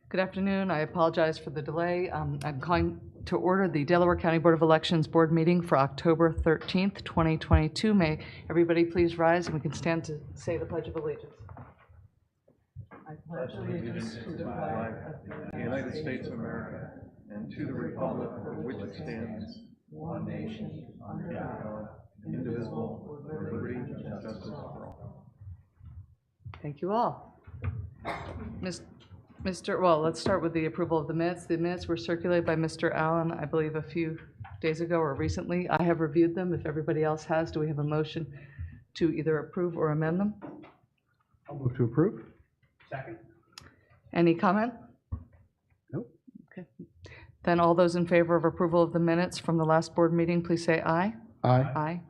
Good afternoon. I apologize for the delay. I'm calling to order the Delaware County Board of Elections Board meeting for October 13th, 2022. May everybody please rise and we can stand to say the Pledge of Allegiance. I pledge allegiance to the flag of the United States of America and to the republic for which it stands, one nation, under God, indivisible, with liberty and justice for all. Thank you all. Well, let's start with the approval of the minutes. The minutes were circulated by Mr. Allen, I believe, a few days ago or recently. I have reviewed them. If everybody else has, do we have a motion to either approve or amend them? I'll move to approve. Second. Any comment? Nope. Okay. Then all those in favor of approval of the minutes from the last board meeting, please say aye. Aye. Aye.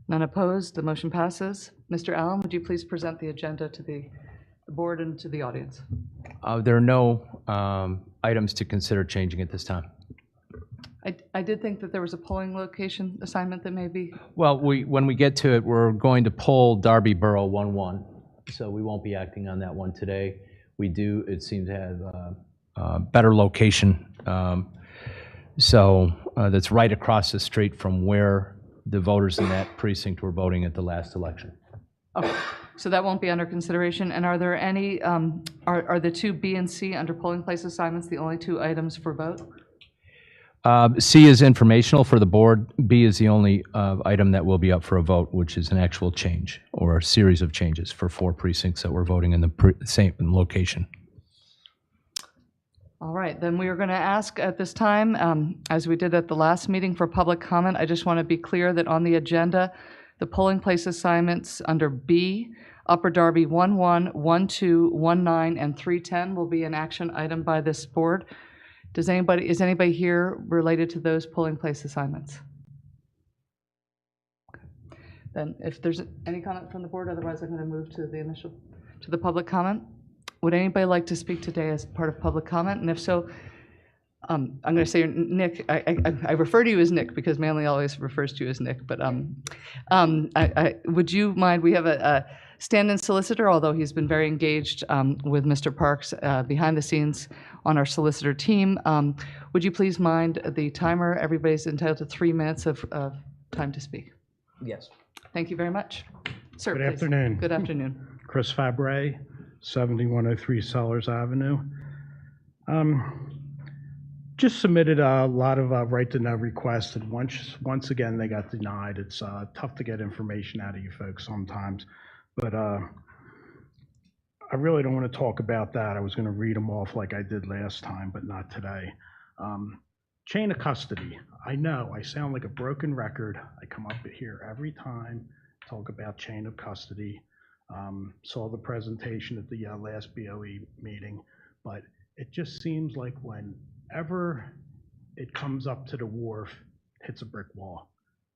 None opposed. The motion passes. Mr. Allen, would you please present the agenda to the board and to the audience? There are no items to consider changing at this time. I did think that there was a polling location assignment that may be. Well, when we get to it, we're going to pull Darby Borough 1-1, so we won't be acting on that one today. We do, it seems to have a better location, so that's right across the street from where the voters in that precinct were voting at the last election. Okay, so that won't be under consideration. And are there any, are the two B and C under polling place assignments the only two items for vote? C is informational for the board. B is the only item that will be up for a vote, which is an actual change or a series of changes for 4 precincts that we're voting in the same location. All right, then we are going to ask at this time, as we did at the last meeting, for public comment. I just want to be clear that on the agenda, the polling place assignments under B, Upper Darby 1-1, 1-2, 1-9, and 310 will be an action item by this board. Is anybody here related to those polling place assignments? Okay. Then if there's any comment from the board, otherwise I'm going to move to the public comment. Would anybody like to speak today as part of public comment? And if so, I'm going to say Nick. I refer to you as Nick because Manley always refers to you as Nick. But would you mind? We have a stand-in solicitor, although he's been very engaged with Mr. Parks behind the scenes on our solicitor team. Would you please mind the timer? Everybody's entitled to 3 minutes of time to speak. Yes. Thank you very much. Sir, Good please. afternoon. Good afternoon. Chris Fabre, 7103 Sellers Avenue. Just submitted a lot of right-to-know requests, and once again they got denied. It's tough to get information out of you folks sometimes, but I really don't want to talk about that. I was going to read them off like I did last time, but not today. Chain of custody. I know I sound like a broken record. I come up here every time, talk about chain of custody. Saw the presentation at the last BOE meeting, but it just seems like whenever it comes up to the wharf, it hits a brick wall.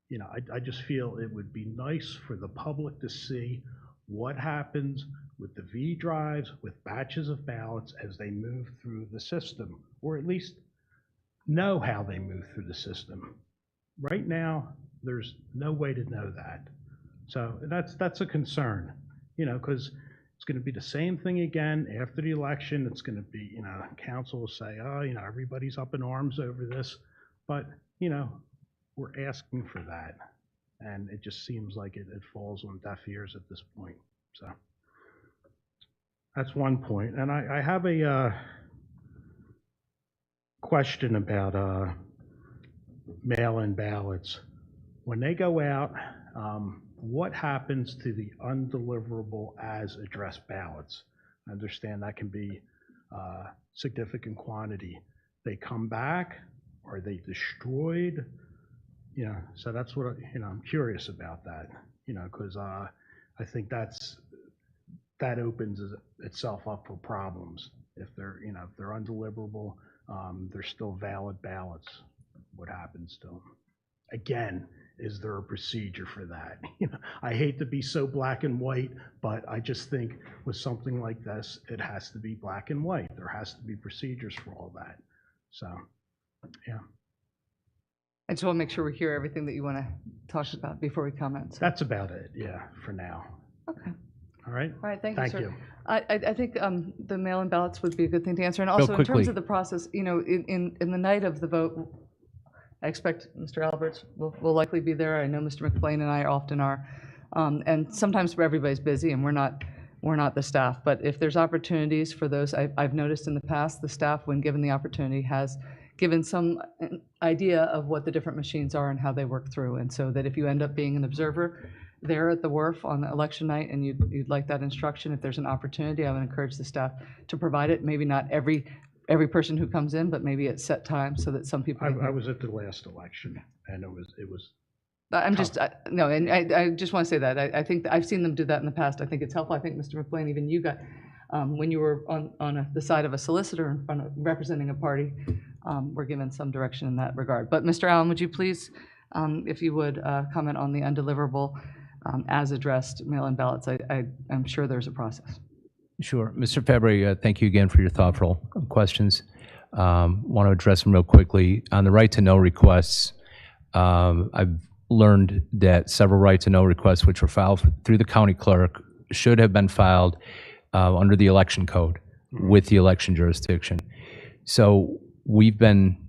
You know, I just feel it would be nice for the public to see what happens with the V drives, with batches of ballots as they move through the system, or at least know how they move through the system. Right now, there's no way to know that. So that's a concern, you know, because it's going to be the same thing again after the election. It's going to be, you know, council will say, oh, you know, everybody's up in arms over this, but, you know, we're asking for that. And it just seems like it falls on deaf ears at this point. So that's one point. And I have a question about mail-in ballots. When they go out, what happens to the undeliverable as addressed ballots? I understand that can be a significant quantity. They come back, are they destroyed? You know, so that's what, you know, I'm curious about that, you know, because I think that opens itself up for problems. If they're, you know, if they're undeliverable, they're still valid ballots. What happens to them? Again, is there a procedure for that? You know, I hate to be so black and white, but I just think with something like this, it has to be black and white. There has to be procedures for all that. So, yeah. I just want to make sure we hear everything that you want to talk about before we comment. So. That's about it, yeah, for now. Okay. All right? All right, thank you, sir. You. I think the mail-in ballots would be a good thing to answer. And also, in quickly. terms of the process, you know, in the night of the vote, I expect Mr. Alberts will likely be there. I know Mr. McLean and I often are. And sometimes everybody's busy and we're not the staff. But if there's opportunities for those, I've noticed in the past, the staff, when given the opportunity, has given some idea of what the different machines are and how they work through. And so that if you end up being an observer there at the wharf on election night and you'd like that instruction, if there's an opportunity, I would encourage the staff to provide it. Maybe not every person who comes in, but maybe at set times so that some people. I was at the last election, and it was. I'm just, no, and I just want to say that. I think I've seen them do that in the past. I think it's helpful. I think, Mr. McLean, even you got, when you were on the side of a solicitor in front of representing a party, were given some direction in that regard. But Mr. Allen, would you please, if you would, comment on the undeliverable as addressed mail-in ballots? I'm sure there's a process. Sure. Mr. Fabry, thank you again for your thoughtful questions. Want to address them real quickly. On the right to know requests, I've learned that several right to know requests which were filed through the county clerk should have been filed under the election code with the election jurisdiction. So we've been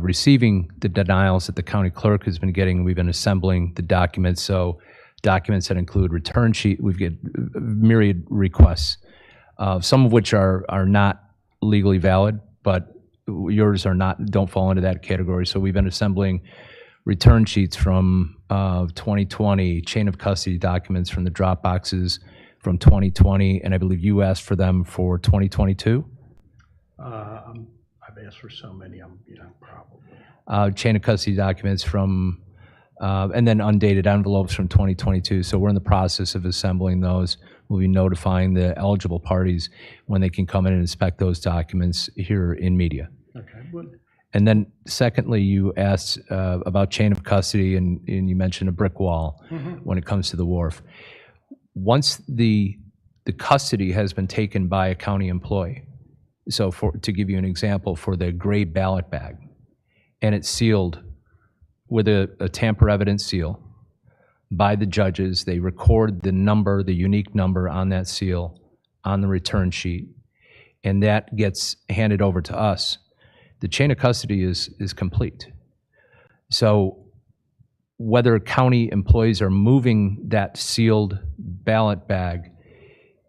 receiving the denials that the county clerk has been getting. We've been assembling the documents. So documents that include return sheet, we've got myriad requests, some of which are not legally valid, but yours are not, don't fall into that category. So we've been assembling return sheets from 2020, chain of custody documents from the drop boxes from 2020, and I believe you asked for them for 2022? I've asked for so many, probably. Chain of custody documents from, and then undated envelopes from 2022. So we're in the process of assembling those. We'll be notifying the eligible parties when they can come in and inspect those documents here in media. Okay, good. And then secondly, you asked about chain of custody, and you mentioned a brick wall when it comes to the wharf. Once the custody has been taken by a county employee, so to give you an example, for the gray ballot bag, and it's sealed with a tamper evidence seal by the judges, they record the number, the unique number on that seal on the return sheet, and that gets handed over to us. The chain of custody is complete. So whether county employees are moving that sealed ballot bag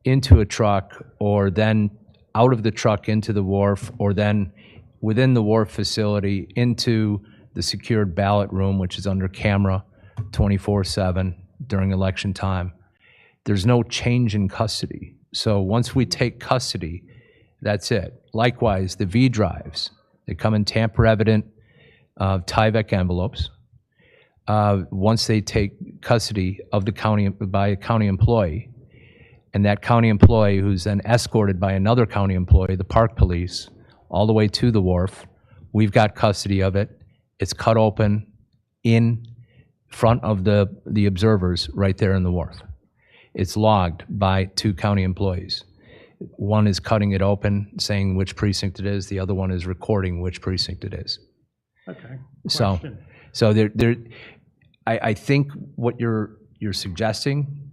into a truck or then out of the truck into the wharf or then within the wharf facility into the secured ballot room, which is under camera 24/7 during election time, there's no change in custody. So once we take custody, that's it. Likewise, the V drives, they come in tamper-evident Tyvek envelopes. Once they take custody of the county by a county employee, and that county employee who's then escorted by another county employee, the park police, all the way to the wharf, we've got custody of it. It's cut open in front of the observers right there in the wharf. It's logged by 2 county employees. One is cutting it open, saying which precinct it is. The other one is recording which precinct it is. Okay. So I think what you're suggesting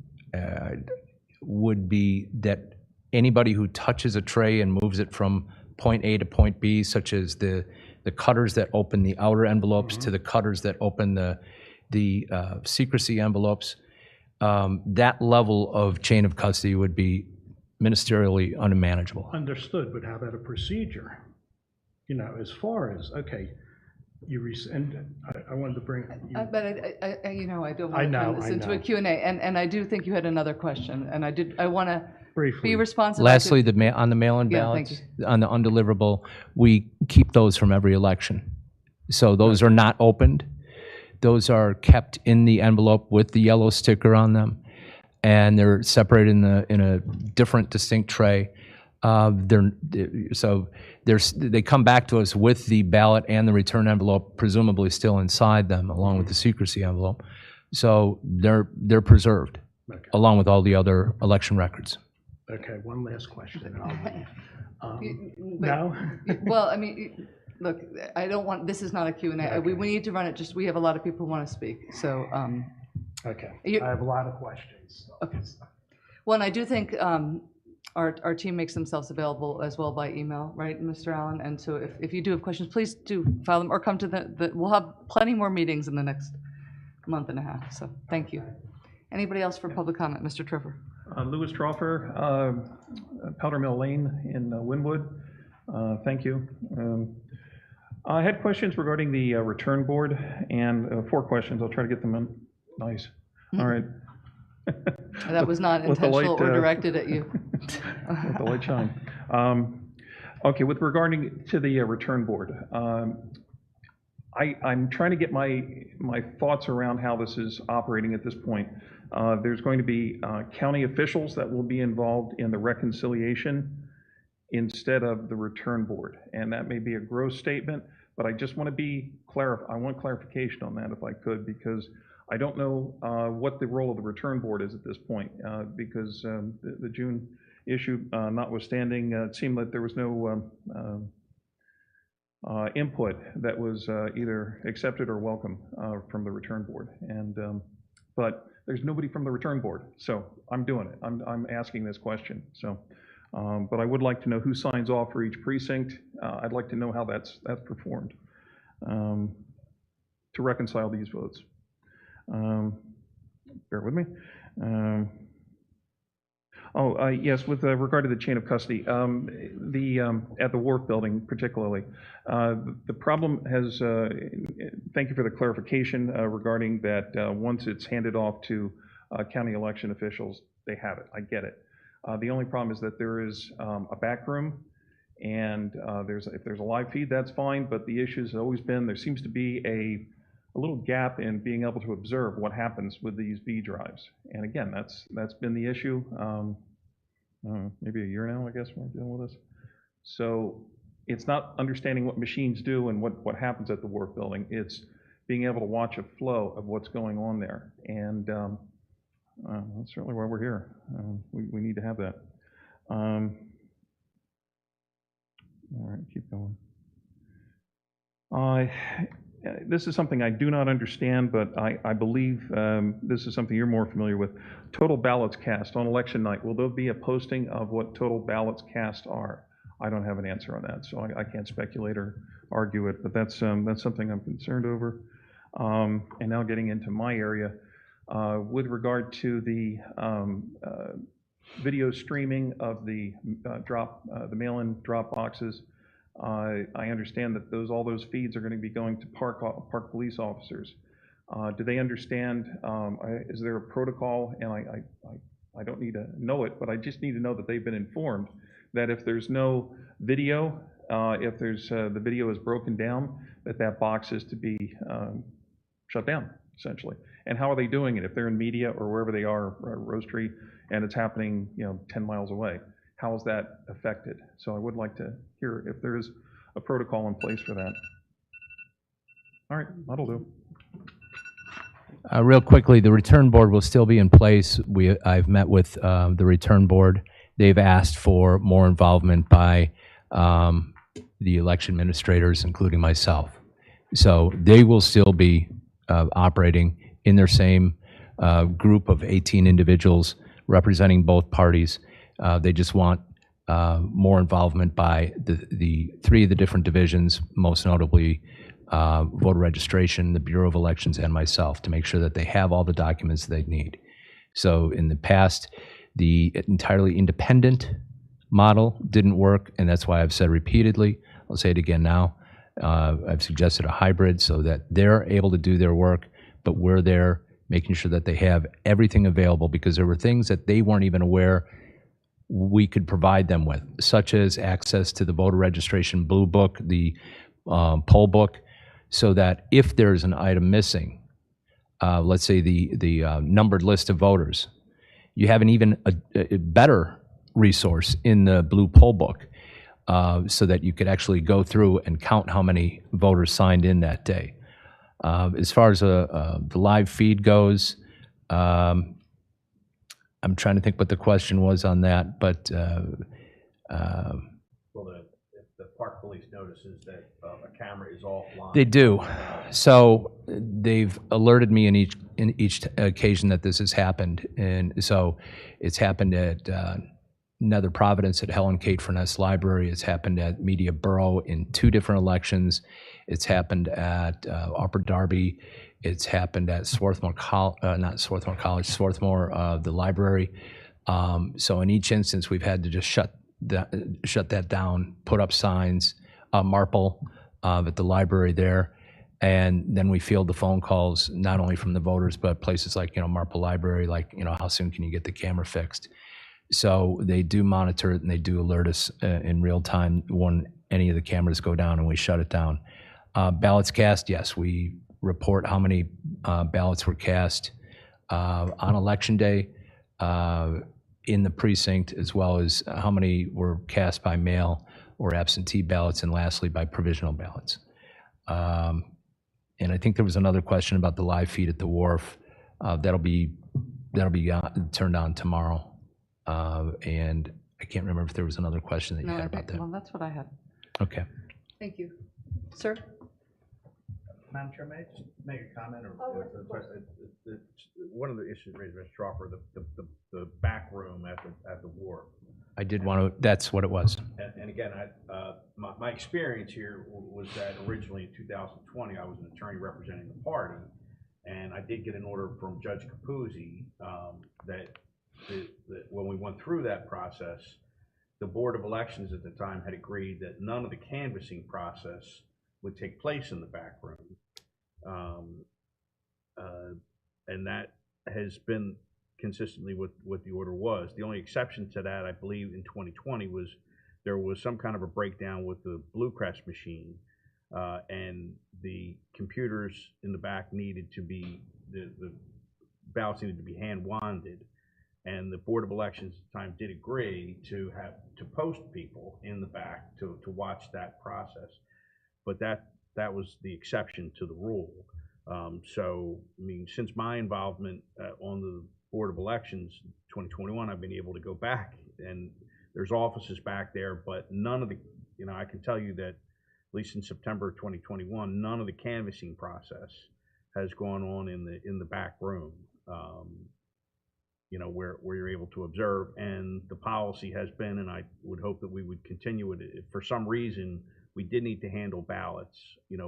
would be that anybody who touches a tray and moves it from point A to point B, such as the cutters that open the outer envelopes to the cutters that open the secrecy envelopes, that level of chain of custody would be ministerially unmanageable. Understood, but how about a procedure? As far as, okay, and I wanted to bring. But I don't want to know, turn this into a Q&A, and I do think you had another question, and I want to briefly be responsive. Lastly, on the mail-in Yeah, ballots, on the undeliverable, we keep those from every election. So those are not opened. Those are kept in the envelope with the yellow sticker on them, and they're separated in a different, distinct tray. They come back to us with the ballot and the return envelope, presumably still inside them, along with the secrecy envelope. So they're preserved, along with all the other election records. Okay, one last question, and I'll leave. But- No? Well, I mean, look, I don't want, this is not a Q&A. Okay. We need to run it, we have a lot of people who want to speak, so. Okay, You- I have a lot of questions. Okay. Well, and I do think our team makes themselves available as well by email, right, Mr. Allen? And so if you do have questions, please do file them or come to we'll have plenty more meetings in the next month and a half. So thank you. Anybody else for public comment? Mr. Trevor. Louis Troffer, Powder Mill Lane in Wynwood. Thank you. I had questions regarding the return board, and 4 questions. I'll try to get them in. Nice. All right. That was not With the intentional light, or directed at you. With the light shine. Okay, with regarding to the return board, I'm trying to get my thoughts around how this is operating at this point. There's going to be county officials that will be involved in the reconciliation instead of the return board. And that may be a gross statement, but I just want to be I want clarification on that if I could, because I don't know what the role of the return board is at this point, because the June issue notwithstanding, it seemed that there was no input that was either accepted or welcome from the return board. And but there's nobody from the return board, so I'm doing it. I'm asking this question. So, but I would like to know who signs off for each precinct. I'd like to know how that's performed to reconcile these votes. Bear with me. Yes, with regard to the chain of custody, at the Wharf Building particularly, the problem has, thank you for the clarification regarding that once it's handed off to county election officials, they have it. I get it. The only problem is that there is a back room, and if there's a live feed, that's fine, but the issue has always been there seems to be a little gap in being able to observe what happens with these V drives. And again, that's been the issue. Maybe a year now, I guess, we're dealing with this. So it's not understanding what machines do and what happens at the Wharf Building. It's being able to watch a flow of what's going on there. And that's certainly why we're here. We need to have that. All right, keep going. This is something I do not understand, but I believe this is something you're more familiar with. Total ballots cast on election night. Will there be a posting of what total ballots cast are? I don't have an answer on that, so I can't speculate or argue it, but that's something I'm concerned over. And now getting into my area, with regard to the video streaming of the the mail-in drop boxes, I understand that all those feeds are going to be going to park police officers. Do they understand? Is there a protocol? And I don't need to know it, but I just need to know that they've been informed that if there's no video, if the video is broken down, that box is to be shut down, essentially. And how are they doing it? If they're in media or wherever they are, Rose Tree, and it's happening, 10 miles away. How is that affected? So I would like to hear if there is a protocol in place for that. All right, that'll do. Real quickly, the return board will still be in place. I've met with the return board. They've asked for more involvement by the election administrators, including myself. So they will still be operating in their same group of 18 individuals representing both parties. They just want more involvement by the 3 of the different divisions, most notably voter registration, the Bureau of Elections, and myself, to make sure that they have all the documents they need. So in the past, the entirely independent model didn't work, and that's why I've said repeatedly, I'll say it again now, I've suggested a hybrid so that they're able to do their work, but we're there making sure that they have everything available, because there were things that they weren't even aware we could provide them with, such as access to the voter registration blue book, the poll book, so that if there's an item missing, let's say the numbered list of voters, you have an even a better resource in the blue poll book, so that you could actually go through and count how many voters signed in that day. As far as the live feed goes, I'm trying to think what the question was on that, but Well, if the park police notices that a camera is offline. they do. So they've alerted me in each occasion that this has happened, and so it's happened at Nether Providence at Helen Kate Furness Library. It's happened at Media Borough in 2 different elections. It's happened at Upper Darby. It's happened at Swarthmore College, the library. So in each instance, we've had to just shut that down, put up signs, Marple at the library there, and then we field the phone calls not only from the voters but places like Marple Library, like how soon can you get the camera fixed? So they do monitor it and they do alert us in real time when any of the cameras go down, and we shut it down. Ballots cast, yes, we report how many ballots were cast on election day in the precinct, as well as how many were cast by mail or absentee ballots, and lastly by provisional ballots. And I think there was another question about the live feed at the wharf. That'll be turned on tomorrow. And I can't remember if there was another question that you had about that. Well, that's what I had. Okay. Thank you. Sir? Madam Chair, may I just make a comment? One of the issues raised by Mr. Crawford, the back room at the wharf. I did want to, that's what it was. And again, my experience here was that originally in 2020, I was an attorney representing the party, and I did get an order from Judge Capuzzi that when we went through that process, the Board of Elections at the time had agreed that none of the canvassing process would take place in the back room. And that has been consistently what the order was. The only exception to that, I believe, in 2020 was there was some kind of a breakdown with the Bluecrest machine, and the computers in the back needed to be, the ballots needed to be hand-wanded. And the Board of Elections at the time did agree to post people in the back to watch that process. But that was the exception to the rule. So, I mean, since my involvement on the Board of Elections 2021, I've been able to go back, and there's offices back there, but none of the, I can tell you that at least in September 2021, none of the canvassing process has gone on in the back room, where you're able to observe. And the policy has been, and I would hope that we would continue it, if for some reason we did need to handle ballots,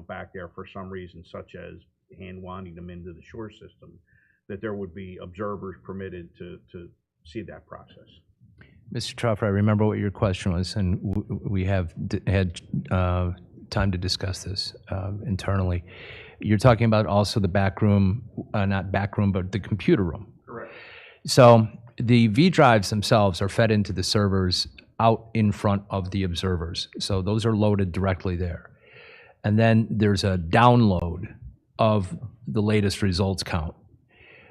back there for some reason, such as hand wanding them into the shore system, that there would be observers permitted to see that process. Mr. Truffer, I remember what your question was, and we have had time to discuss this internally. You're talking about also the back room, not back room, but the computer room. Correct. So the V drives themselves are fed into the servers out in front of the observers. So those are loaded directly there. And then there's a download of the latest results count.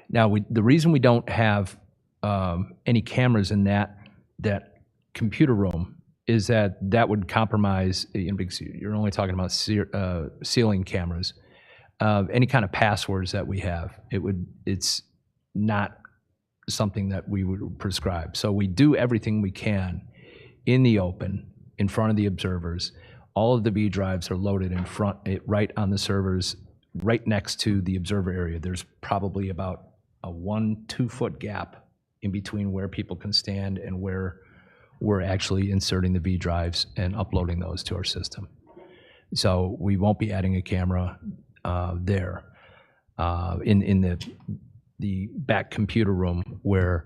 Now, the reason we don't have any cameras in that computer room is that would compromise, because you're only talking about ceiling cameras, any kind of passwords that we have. It's not something that we would prescribe. So we do everything we can in the open, in front of the observers. All of the V drives are loaded in front, right on the servers, right next to the observer area. There's probably about a 1-2 foot gap in between where people can stand and where we're actually inserting the V drives and uploading those to our system. So we won't be adding a camera there in the back computer room where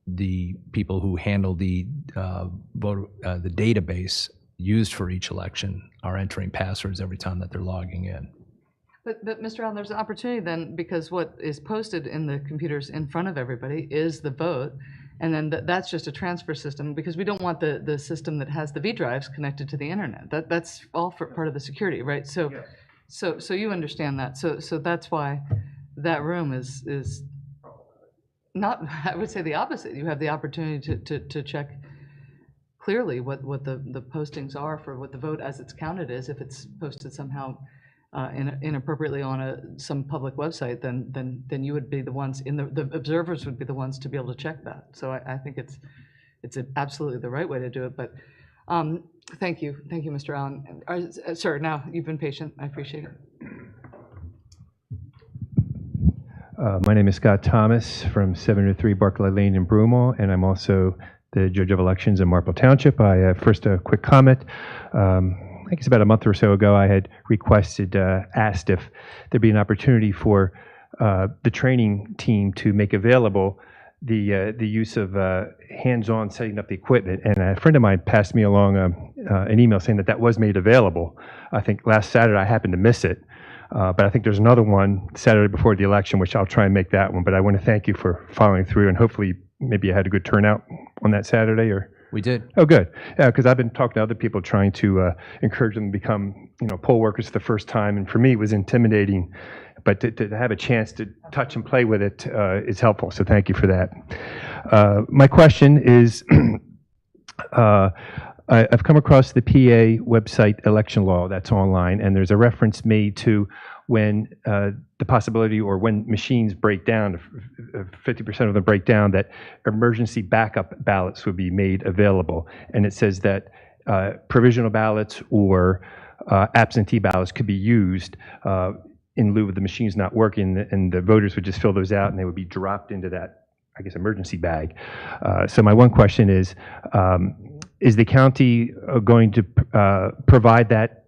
the people who handle the database used for each election are entering passwords every time that they're logging in. But Mr. Allen, there's an opportunity then, because what is posted in the computers in front of everybody is the vote, and then that's just a transfer system, because we don't want the system that has the V drives connected to the internet. That's all for part of the security, right? So, yes. So you understand that. So that's why that room is not, I would say the opposite. You have the opportunity to check clearly what the postings are for what the vote as it's counted is. If it's posted somehow inappropriately on some public website, then you would be the ones, the observers would be the ones to be able to check that. So I think it's absolutely the right way to do it. But thank you, Mr. Allen. Sir, now you've been patient. I appreciate it. My name is Scott Thomas from 703 Barclay Lane in Broomall, and I'm also the Judge of Elections in Marple Township. First, a quick comment. I guess about a month or so ago, I had asked if there'd be an opportunity for the training team to make available the use of hands-on setting up the equipment. And a friend of mine passed me along an email saying that was made available. I think last Saturday I happened to miss it. But I think there's another one Saturday before the election, which I'll try and make that one. But I want to thank you for following through, and hopefully maybe you had a good turnout on that Saturday. Or We did. Oh, good. Yeah, because I've been talking to other people trying to encourage them to become, poll workers for the first time, and for me it was intimidating. But to have a chance to touch and play with it is helpful. So thank you for that. My question is. I've come across the PA website election law that's online, and there's a reference made to when the possibility or when machines break down, 50% of them break down, that emergency backup ballots would be made available. And it says that provisional ballots or absentee ballots could be used in lieu of the machines not working, and the voters would just fill those out and they would be dropped into that, I guess, emergency bag. So my one question is the county going to provide that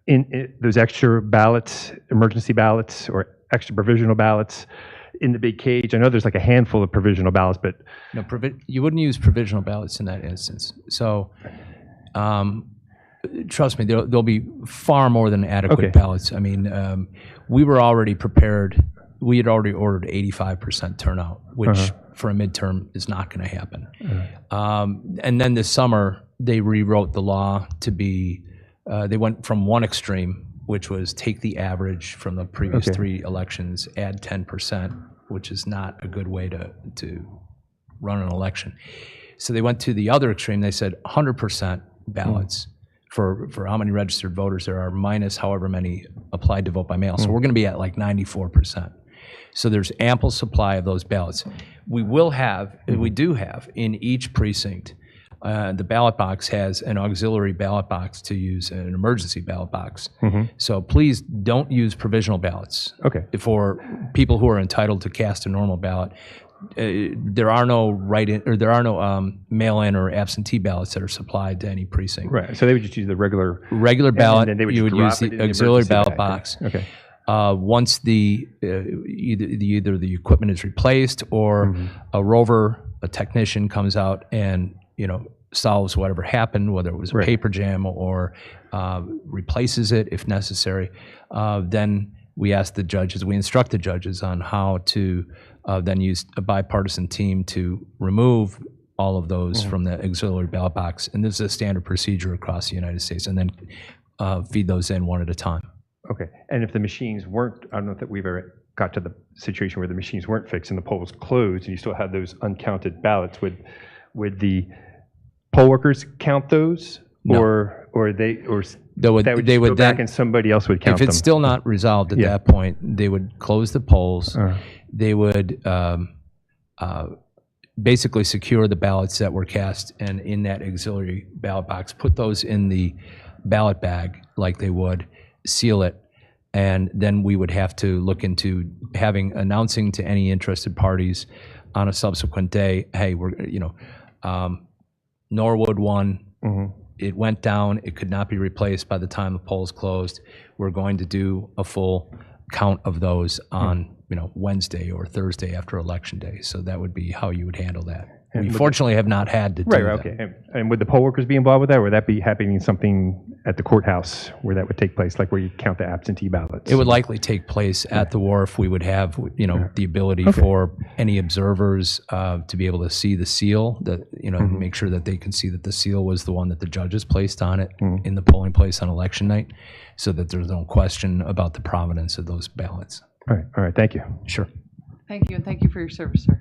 in those extra ballots, emergency ballots, or extra provisional ballots in the big cage? I know there's like a handful of provisional ballots, but No, you wouldn't use provisional ballots in that instance. So, trust me, there'll be far more than adequate ballots. I mean, we were already prepared. We had already ordered 85% turnout, which for a midterm is not going to happen. And then this summer, they rewrote the law to be, they went from one extreme, which was take the average from the previous 3 elections, add 10%, which is not a good way to run an election. So they went to the other extreme. They said 100% ballots for how many registered voters there are, minus however many applied to vote by mail. So we're going to be at like 94%. So there's ample supply of those ballots. We do have in each precinct, the ballot box has an auxiliary ballot box to use, an emergency ballot box. So please don't use provisional ballots. For people who are entitled to cast a normal ballot. There are no mail-in or absentee ballots that are supplied to any precinct. Right. So they would just use the regular ballot. And then they would you would use drop it in the the auxiliary emergency ballot bag. box. Okay. Once either the equipment is replaced or a rover, a technician comes out and solves whatever happened, whether it was a paper jam or replaces it if necessary, then we instruct the judges on how to then use a bipartisan team to remove all of those from the auxiliary ballot box. And this is a standard procedure across the United States, and then feed those in one at a time. Okay. And if the machines weren't, I don't know if we've ever got to the situation where the machines weren't fixed and the poll was closed and you still had those uncounted ballots, would the poll workers count those? No. Or they would they just would go back then, and somebody else would count if them? it's still not resolved at that point, they would close the polls. They would basically secure the ballots that were cast and in that auxiliary ballot box, put those in the ballot bag like they would, seal it, and then we would have to look into announcing to any interested parties on a subsequent day, hey, we're, Norwood won. It went down. It could not be replaced by the time the polls closed. We're going to do a full count of those on Wednesday or Thursday after Election Day. So that would be how you would handle that. And We would fortunately have not had to do that. Okay. And would the poll workers be involved with that? Or would that be happening something at the courthouse where that would take place, like where you count the absentee ballots? It would likely take place at the wharf. We would have, the ability for any observers to be able to see the seal, that make sure that they can see that the seal was the one that the judges placed on it in the polling place on election night, so that there's no question about the provenance of those ballots. All right. Thank you. Sure. Thank you, and thank you for your service, sir.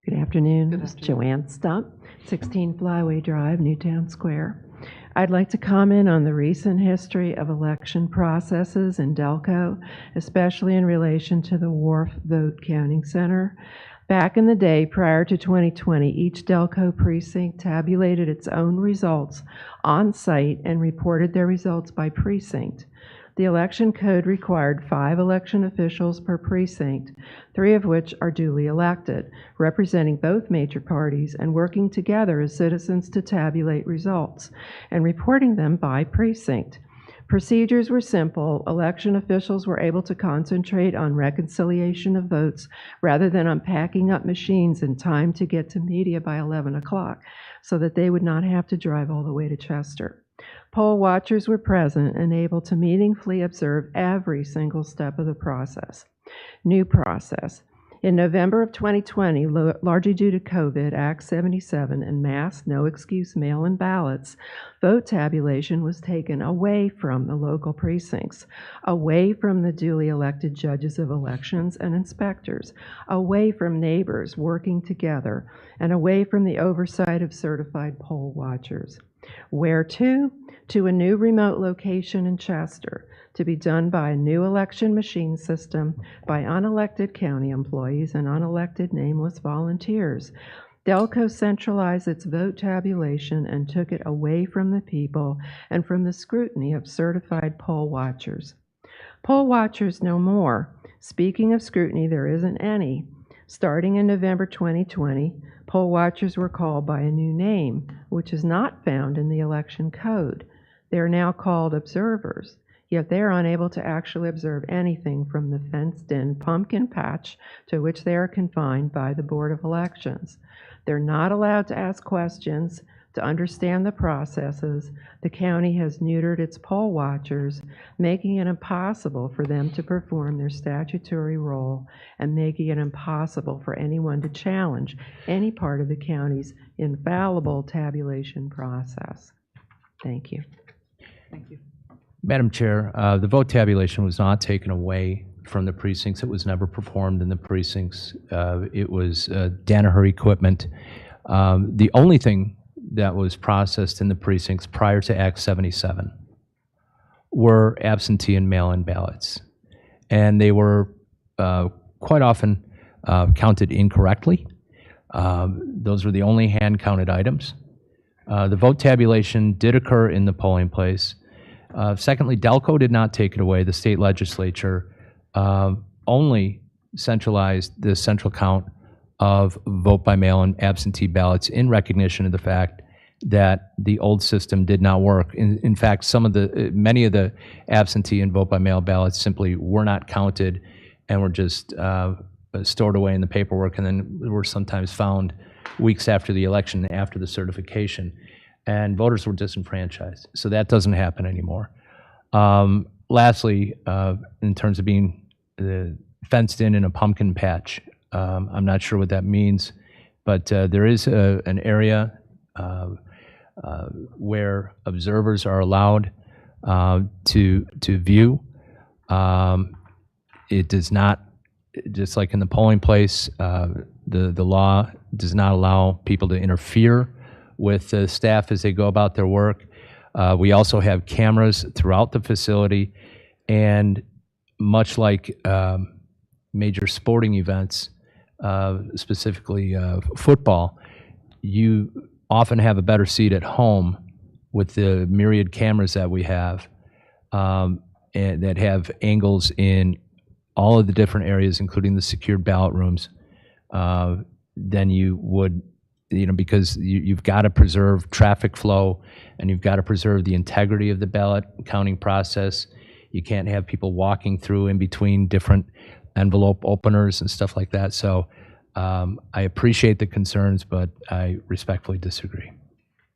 Good afternoon. Good This is afternoon. Joanne Stump, 16 Flyway Drive, Newtown Square. I'd like to comment on the recent history of election processes in Delco, especially in relation to the Wharf Vote Counting Center. Back in the day, prior to 2020, each Delco precinct tabulated its own results on site and reported their results by precinct. The election code required 5 election officials per precinct, 3 of which are duly elected, representing both major parties and working together as citizens to tabulate results and reporting them by precinct. Procedures were simple. Election officials were able to concentrate on reconciliation of votes rather than on packing up machines in time to get to media by 11 o'clock so that they would not have to drive all the way to Chester. Poll watchers were present and able to meaningfully observe every single step of the process. New process. In November of 2020, largely due to COVID, Act 77, and mass no-excuse mail-in ballots, vote tabulation was taken away from the local precincts, away from the duly elected judges of elections and inspectors, away from neighbors working together, and away from the oversight of certified poll watchers. Where to? To a new remote location in Chester, to be done by a new election machine system, by unelected county employees and unelected nameless volunteers. Delco centralized its vote tabulation and took it away from the people and from the scrutiny of certified poll watchers. Poll watchers no more. Speaking of scrutiny, there isn't any. Starting in November 2020, poll watchers were called by a new name, which is not found in the election code. They are now called observers, yet they are unable to actually observe anything from the fenced-in pumpkin patch to which they are confined by the Board of Elections. They're not allowed to ask questions, to understand the processes. The county has neutered its poll watchers, making it impossible for them to perform their statutory role and making it impossible for anyone to challenge any part of the county's infallible tabulation process. Thank you. Thank you. Madam Chair, the vote tabulation was not taken away from the precincts. It was never performed in the precincts. It was Danaher equipment. The only thing that was processed in the precincts prior to Act 77 were absentee and mail-in ballots. And they were quite often counted incorrectly. Those were the only hand-counted items. The vote tabulation did occur in the polling place. Secondly, Delco did not take it away. The state legislature only centralized the central count of vote by mail and absentee ballots in recognition of the fact that the old system did not work. In fact, many of the absentee and vote by mail ballots simply were not counted and were just stored away in the paperwork, and then were sometimes found weeks after the election, after the certification, and voters were disenfranchised. So that doesn't happen anymore. Lastly, in terms of being fenced in a pumpkin patch, I'm not sure what that means, but there is an area where observers are allowed to view. It does not, just like in the polling place, the law does not allow people to interfere with the staff as they go about their work. We also have cameras throughout the facility, and much like major sporting events, specifically football, you often have a better seat at home with the myriad cameras that we have, and that have angles in all of the different areas, including the secured ballot rooms, than you would, because you've got to preserve traffic flow, and you've got to preserve the integrity of the ballot counting process. You can't have people walking through in between different envelope openers and stuff like that. So I appreciate the concerns, but I respectfully disagree.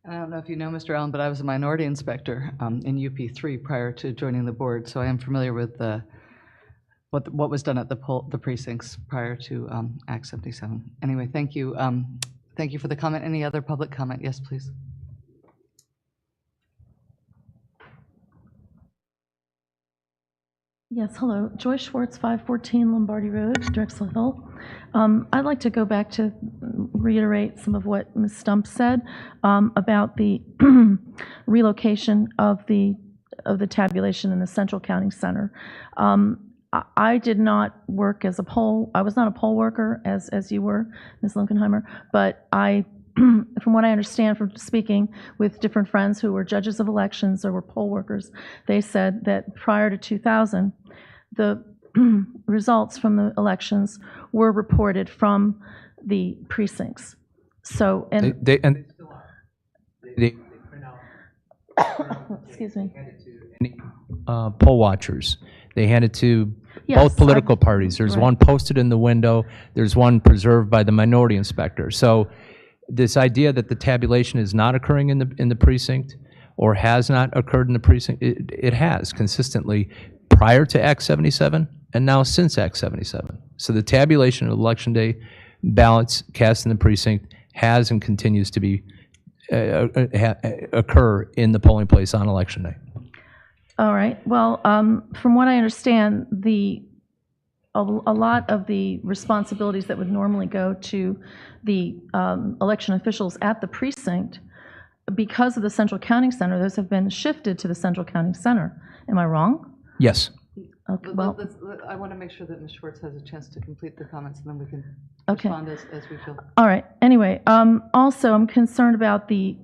I don't know if you know, Mr. Allen, but I was a minority inspector in UP3 prior to joining the board, so I am familiar with what was done at the precincts prior to Act 77. Anyway, thank you. Thank you for the comment. Any other public comment? Yes, please. Yes, hello. Joyce Schwartz, 514 Lombardi Road, Drexelville. I'd like to go back to reiterate some of what Ms. Stump said about the relocation of the tabulation in the Central Counting Center. I did not work as a poll, I was not a poll worker as you were, Ms. Linkenheimer, but from what I understand from speaking with different friends who were judges of elections or were poll workers, they said that prior to 2000, the results from the elections were reported from the precincts. So, and They still are. They print out. excuse me. Poll watchers. They hand it to Yes, both political parties. There's right. one posted in the window. There's one preserved by the minority inspector. So this idea that the tabulation is not occurring in the precinct or has not occurred in the precinct, it has consistently prior to Act 77 and now since Act 77. So the tabulation of Election Day ballots cast in the precinct has and continues to be occur in the polling place on Election Day. All right. Well, from what I understand, a lot of the responsibilities that would normally go to the election officials at the precinct, because of the Central Counting Center, those have been shifted to the Central Counting Center. Am I wrong? Yes. Okay, well, I want to make sure that Ms. Schwartz has a chance to complete the comments, and then we can Okay. respond as we feel. all right. Anyway, also, I'm concerned about the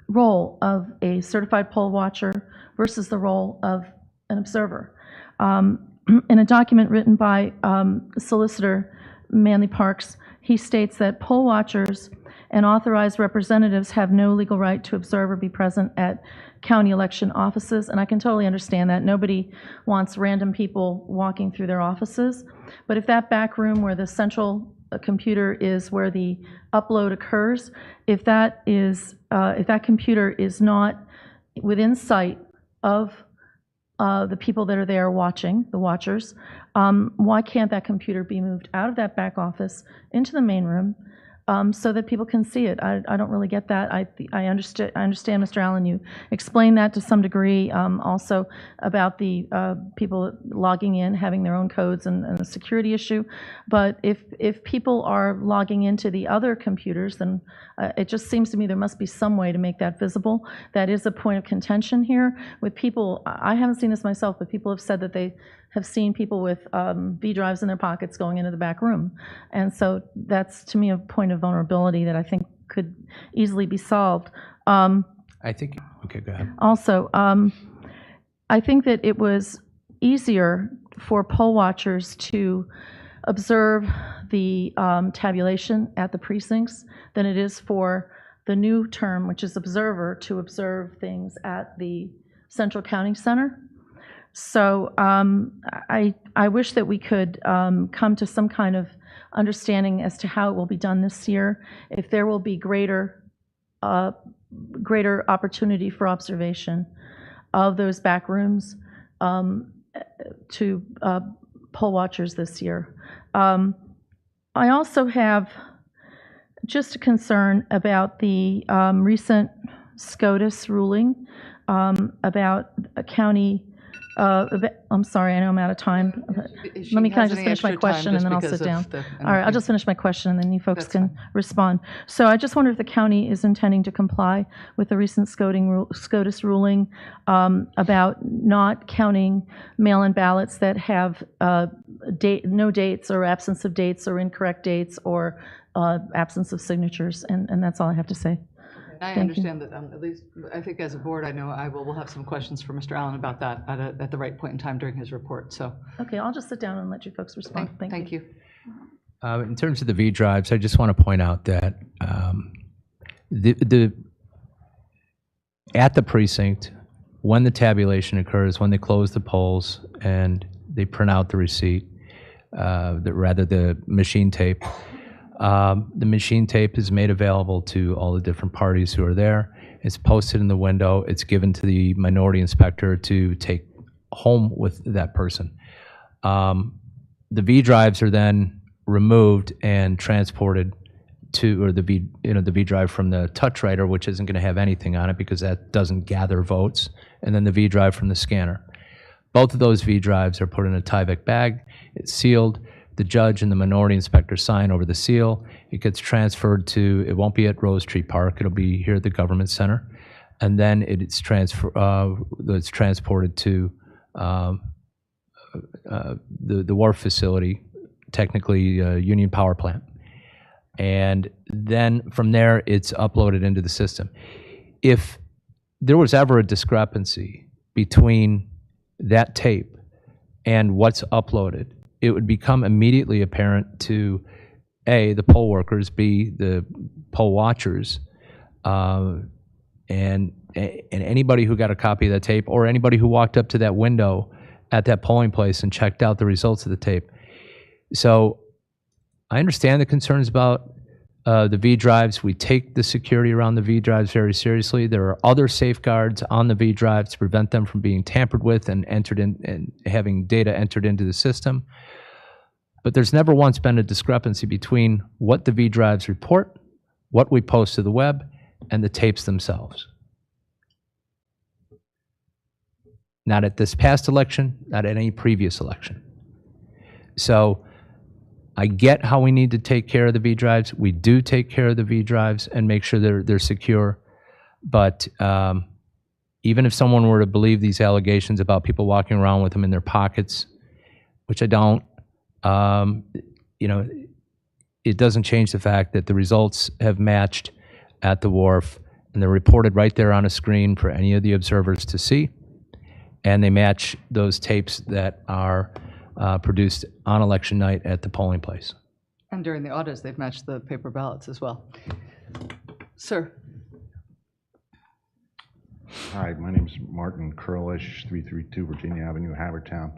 role of a certified poll watcher versus the role of an observer. In a document written by Solicitor Manley Parks, he states that poll watchers and authorized representatives have no legal right to observe or be present at county election offices, and I can totally understand that. Nobody wants random people walking through their offices. But if that back room where the central computer is where the upload occurs, if that computer is not within sight of the people that are there watching, the watchers, why can't that computer be moved out of that back office into the main room so that people can see it? I don't really get that. I understand, Mr. Allen, you explained that to some degree, also about the people logging in, having their own codes and the security issue. But if people are logging into the other computers, then it just seems to me there must be some way to make that visible. That is a point of contention here with people. I haven't seen this myself, but people have said that they have seen people with V drives in their pockets going into the back room. And so that's, to me, a point of vulnerability that I think could easily be solved. I think, okay, go ahead. Also, I think that it was easier for poll watchers to observe the tabulation at the precincts than it is for the new term, which is observer, to observe things at the Central Counting Center. So I wish that we could come to some kind of understanding as to how it will be done this year, if there will be greater opportunity for observation of those back rooms to poll watchers this year. I also have just a concern about the recent SCOTUS ruling about a county. I'm sorry, I know I'm out of time. Can I just finish my question and then I'll sit down? All right, I'll just finish my question and then you folks can respond. So I just wonder if the county is intending to comply with the recent SCOTUS ruling about not counting mail-in ballots that have no dates or absence of dates or incorrect dates or absence of signatures. And that's all I have to say. I understand that, at least, I think as a board, I know we'll have some questions for Mr. Allen about that at the right point in time during his report, so. Okay, I'll just sit down and let you folks respond. Thank you. In terms of the V drives, I just want to point out that at the precinct, when the tabulation occurs, when they close the polls and they print out the receipt, the machine tape, the machine tape is made available to all the different parties who are there. It's posted in the window. It's given to the minority inspector to take home with that person. The V drives are then removed and transported to, or the V drive from the touch writer, which isn't going to have anything on it because that doesn't gather votes, and then the V drive from the scanner. Both of those V drives are put in a Tyvek bag. It's sealed. The judge and the minority inspector sign over the seal. It gets transferred to, it won't be at Rose Tree Park, it'll be here at the Government Center. And then it's transported to the wharf facility, technically Union Power Plant. And then from there, it's uploaded into the system. If there was ever a discrepancy between that tape and what's uploaded, it would become immediately apparent to A, the poll workers, B, the poll watchers, and anybody who got a copy of that tape, or anybody who walked up to that window at that polling place and checked out the results of the tape. So I understand the concerns about the V drives. We take the security around the V drives very seriously. There are other safeguards on the V drives to prevent them from being tampered with and entered in and having data entered into the system. But there's never once been a discrepancy between what the V drives report, what we post to the web, and the tapes themselves. Not at this past election, not at any previous election. So I get how we need to take care of the V drives. We do take care of the V drives and make sure they're secure. But even if someone were to believe these allegations about people walking around with them in their pockets, which I don't, you know, it doesn't change the fact that the results have matched at the wharf, and they're reported right there on a screen for any of the observers to see. And they match those tapes that are produced on election night at the polling place. And during the audits, they've matched the paper ballots as well. Sir? Hi, my name is Martin Curlish, 332 Virginia Avenue, Havertown.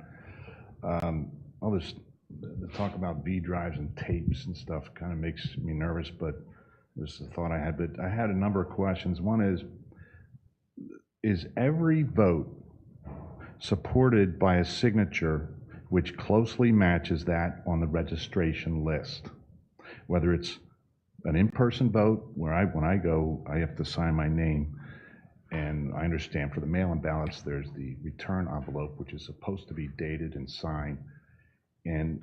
All this the talk about V drives and tapes and stuff kind of makes me nervous, but this is a thought I had. But I had a number of questions. One is every vote supported by a signature which closely matches that on the registration list? Whether it's an in-person vote where when I go, I have to sign my name. And I understand for the mail-in ballots, there's the return envelope, which is supposed to be dated and signed. And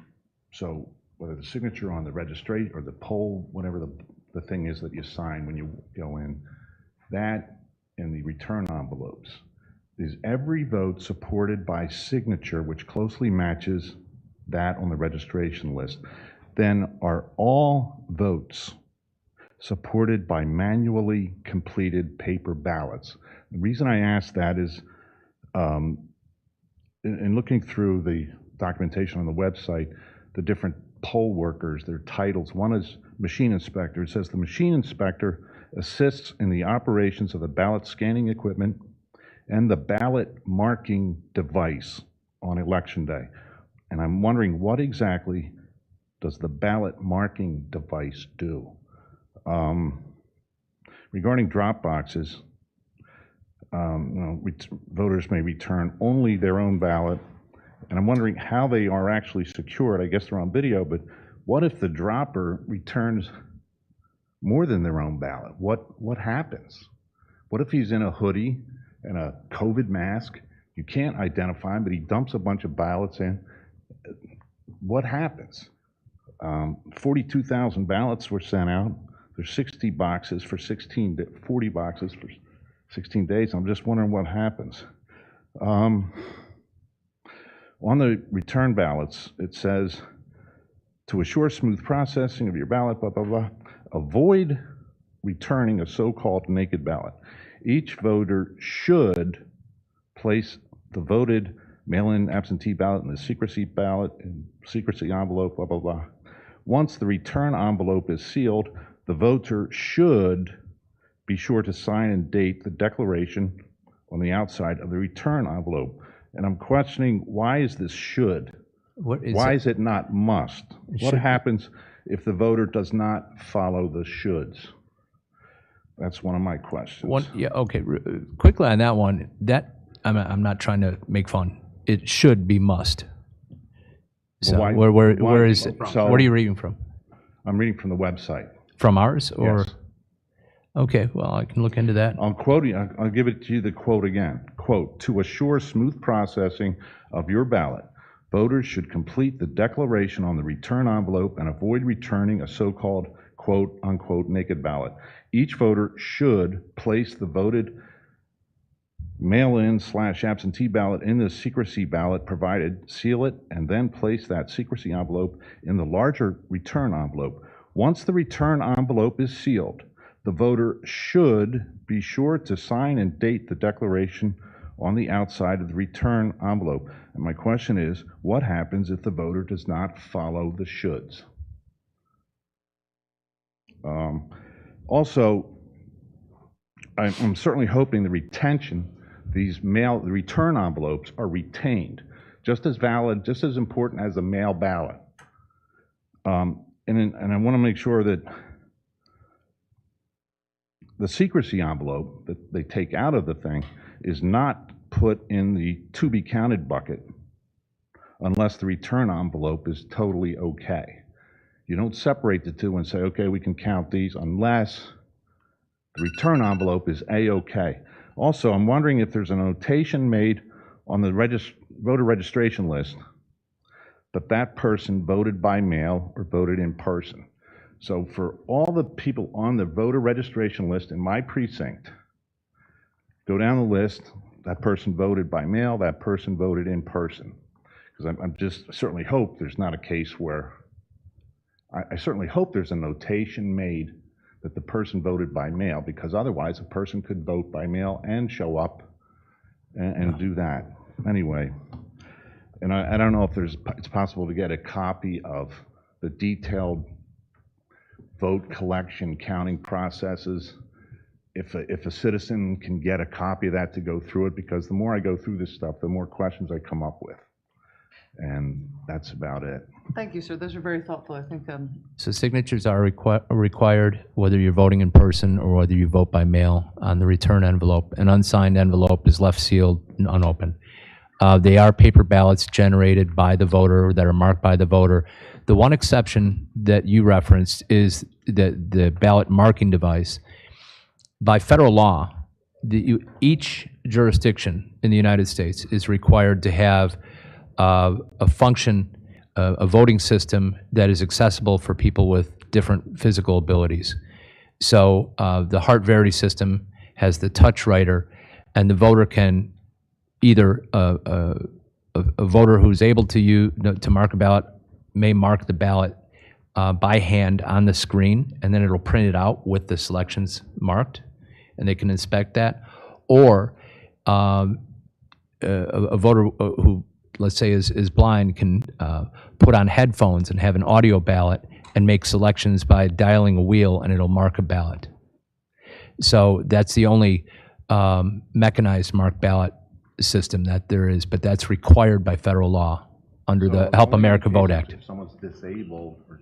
so whether the signature on the registration or the poll, whatever the thing is that you sign when you go in, that and the return envelopes, is every vote supported by signature which closely matches that on the registration list, then are all votes supported by manually completed paper ballots. The reason I ask that is, in looking through the documentation on the website, the different poll workers, their titles, one is machine inspector. It says the machine inspector assists in the operations of the ballot scanning equipment and the ballot marking device on election day. And I'm wondering, what exactly does the ballot marking device do? Regarding drop boxes, voters may return only their own ballot, and I'm wondering how they are actually secured. I guess they're on video, but what if the dropper returns more than their own ballot? What happens? What if he's in a hoodie and a COVID mask? You can't identify him, but he dumps a bunch of ballots in. What happens? 42,000 ballots were sent out. There's 40 boxes for 16 days. I'm just wondering what happens. On the return ballots, it says, to assure smooth processing of your ballot, blah, blah, blah, avoid returning a so-called naked ballot. Each voter should place the voted mail-in absentee ballot in the secrecy ballot and secrecy envelope, blah, blah, blah. Once the return envelope is sealed, the voter should be sure to sign and date the declaration on the outside of the return envelope. And I'm questioning, why is this should? Why is it not must? What happens if the voter does not follow the shoulds? That's one of my questions. Okay. Quickly on that one, I'm not trying to make fun. It should be must. So where is it? So what are you reading from? I'm reading from the website. From ours, or? Yes. Okay, well, I can look into that. I'm quoting, I'll give it to you, the quote again. Quote, to assure smooth processing of your ballot, voters should complete the declaration on the return envelope and avoid returning a so-called quote unquote naked ballot. Each voter should place the voted mail-in/absentee ballot in the secrecy ballot provided, seal it, and then place that secrecy envelope in the larger return envelope. Once the return envelope is sealed, the voter should be sure to sign and date the declaration on the outside of the return envelope. And my question is, what happens if the voter does not follow the shoulds? Also, I'm certainly hoping the return envelopes are retained, just as valid, just as important as a mail ballot. And I want to make sure that the secrecy envelope that they take out of the thing is not put in the to be counted bucket unless the return envelope is totally okay. You don't separate the two and say, okay, we can count these unless the return envelope is A-okay. Also, I'm wondering if there's a notation made on the voter registration list that that person voted by mail or voted in person. So for all the people on the voter registration list in my precinct, go down the list, that person voted by mail, that person voted in person. Because I'm just certainly hope there's not a case where, I certainly hope there's a notation made that the person voted by mail, because otherwise a person could vote by mail and show up and do that. Anyway, and I don't know if it's possible to get a copy of the detailed vote collection counting processes. If a citizen can get a copy of that to go through it, because the more I go through this stuff, the more questions I come up with. And that's about it. Thank you, sir. Those are very thoughtful. I think So signatures are required whether you're voting in person or whether you vote by mail on the return envelope. An unsigned envelope is left sealed and unopened. They are paper ballots generated by the voter that are marked by the voter. The one exception that you referenced is the ballot marking device. By federal law, each jurisdiction in the United States is required to have a function, a voting system that is accessible for people with different physical abilities. So the Heart Verity system has the touch writer, and the voter can either a voter who's able to mark a ballot may mark the ballot by hand on the screen, and then it'll print it out with the selections marked, and they can inspect that. Or a voter who, let's say, is blind can put on headphones and have an audio ballot and make selections by dialing a wheel, and it'll mark a ballot. So that's the only mechanized marked ballot system that there is, but that's required by federal law under the Help America Vote Act. If someone's disabled, or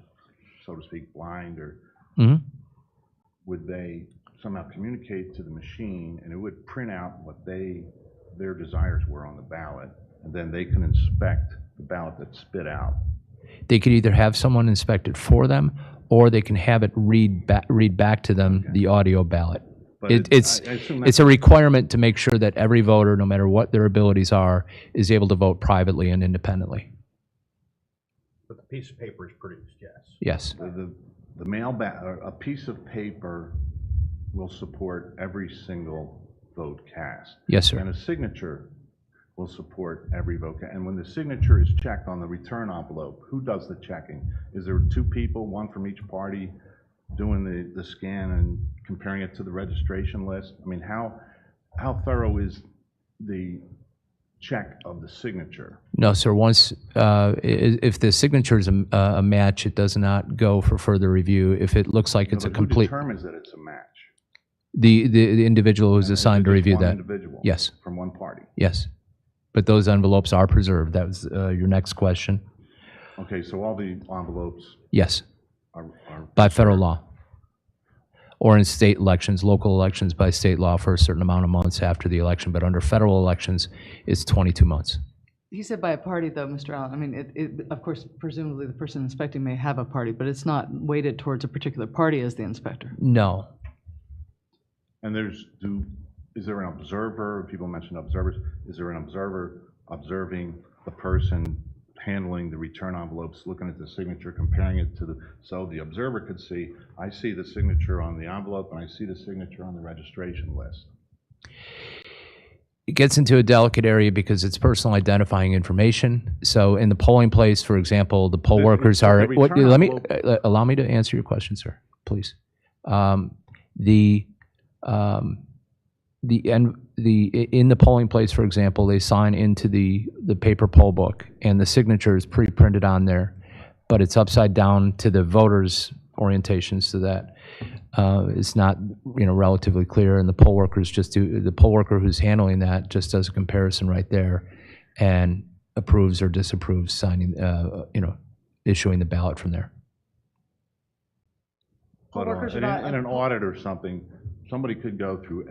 so to speak, blind, or would they somehow communicate to the machine, and it would print out what their desires were on the ballot, and then they can inspect the ballot that's spit out? They could either have someone inspect it for them, or they can have it read back to them the audio ballot. But It's a requirement to make sure that every voter, no matter what their abilities are, is able to vote privately and independently. But the piece of paper is produced, yes. Yes. The a piece of paper will support every single vote cast. Yes, sir. And a signature will support every vote. And when the signature is checked on the return envelope, who does the checking? Is there two people, one from each party, doing the scan and comparing it to the registration list? I mean, how thorough is the check of the signature? No, sir. Once, if the signature is a match, it does not go for further review. If it looks like it's a complete, who determines that it's a match? The individual who's assigned to review that. Individual. Yes. From one party. Yes. But those envelopes are preserved. That was your next question. Okay, so all the envelopes Yes, are by federal law. Or in state elections, local elections by state law for a certain amount of months after the election. But under federal elections, it's 22 months. he said by a party, though, Mr. Allen. I mean, of course, presumably the person inspecting may have a party, but it's not weighted towards a particular party as the inspector. No. And is there an observer? People mentioned observers. Is there an observer observing the person handling the return envelopes, looking at the signature, comparing it to so the observer could see, I see the signature on the envelope and I see the signature on the registration list? it gets into a delicate area because it's personal identifying information. So in the polling place, for example, the poll workers the are, return let me, envelope- allow me to answer your question, sir, please. The, in the polling place, for example, they sign into the paper poll book, and the signature is pre-printed on there, but it's upside down to the voters' orientations, so that it's not, relatively clear, and the poll workers the poll worker who's handling that just does a comparison right there and approves or disapproves signing, issuing the ballot from there. But workers are in not- an audit or something, somebody could go through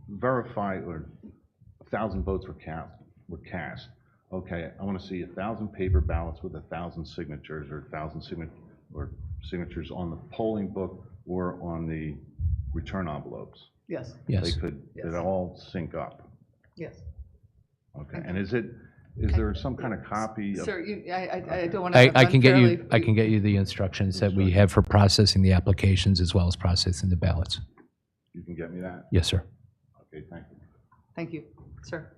verify, or 1,000 votes were cast. Okay, I want to see 1,000 paper ballots with 1,000 signatures, or 1,000 signatures on the polling book or on the return envelopes. Yes, Yes. It all sync up. yes. Okay, and is there some kind of copy of? Sir, I don't want to I can get you the instructions that we have for processing the applications as well as processing the ballots. You can get me that? Yes, sir. Okay, thank you. Thank you, sir.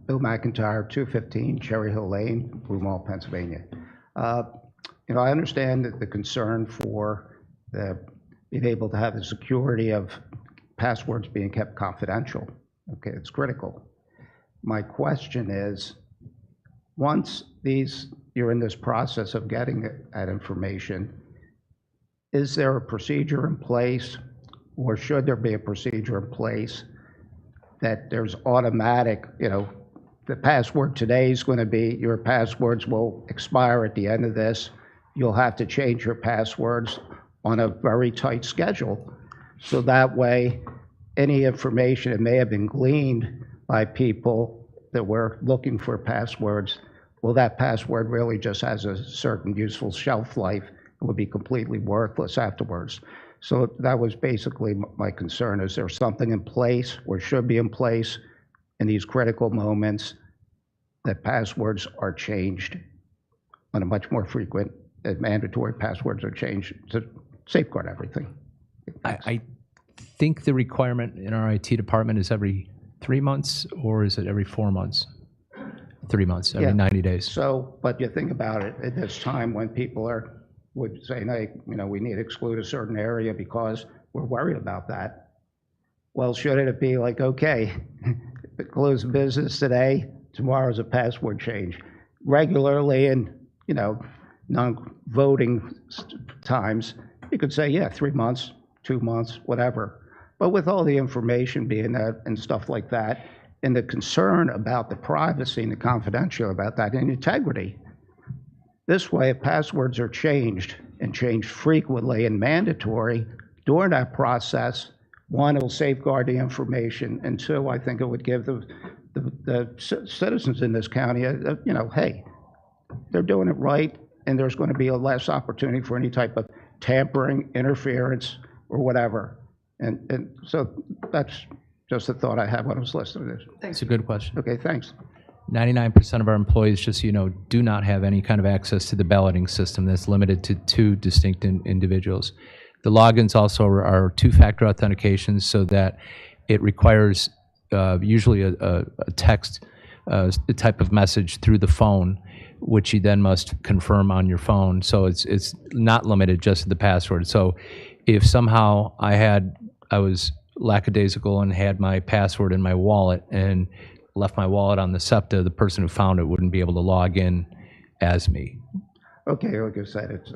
Bill McIntyre, 215 Cherry Hill Lane, Blue Mall, Pennsylvania. I understand that the concern for being able to have the security of passwords being kept confidential. Okay, it's critical. My question is, once you're in this process of getting that information, is there a procedure in place, or should there be a procedure in place that there's automatic, the password today is going to be, your passwords will expire at the end of this. You'll have to change your passwords on a very tight schedule. So that way, any information that may have been gleaned by people that were looking for passwords, well, that password really just has a certain useful shelf life. It would be completely worthless afterwards. So that was basically my concern. Is there something in place, or should be in place, in these critical moments, that passwords are changed on a much more frequent, mandatory passwords are changed to safeguard everything? I think the requirement in our IT department is every 3 months, or is it every 4 months? 3 months, every Yeah. 90 days. So, but you think about it, at this time when people would say, hey, we need to exclude a certain area because we're worried about that. Well, should it be like, okay, close business today, tomorrow's a password change? Regularly in, non-voting times, you could say, yeah, 3 months, 2 months, whatever. But with all the information being that and stuff like that, and the concern about the privacy and the confidentiality about that and integrity, this way, if passwords are changed and changed frequently and mandatory during that process, one, it'll safeguard the information, and two, I think it would give the citizens in this county, hey, they're doing it right, and there's going to be a less opportunity for any type of tampering, interference, or whatever. And so that's just a thought I had when I was listening to this. It's a good question. Okay, thanks. 99% of our employees, just so you know, do not have any kind of access to the balloting system. That's limited to 2 distinct individuals. The logins also are 2-factor authentications, so that it requires usually a text type of message through the phone, which you then must confirm on your phone. So it's not limited just to the password. So if somehow I was lackadaisical and had my password in my wallet and left my wallet on the SEPTA, the person who found it wouldn't be able to log in as me. Okay, like I said, it's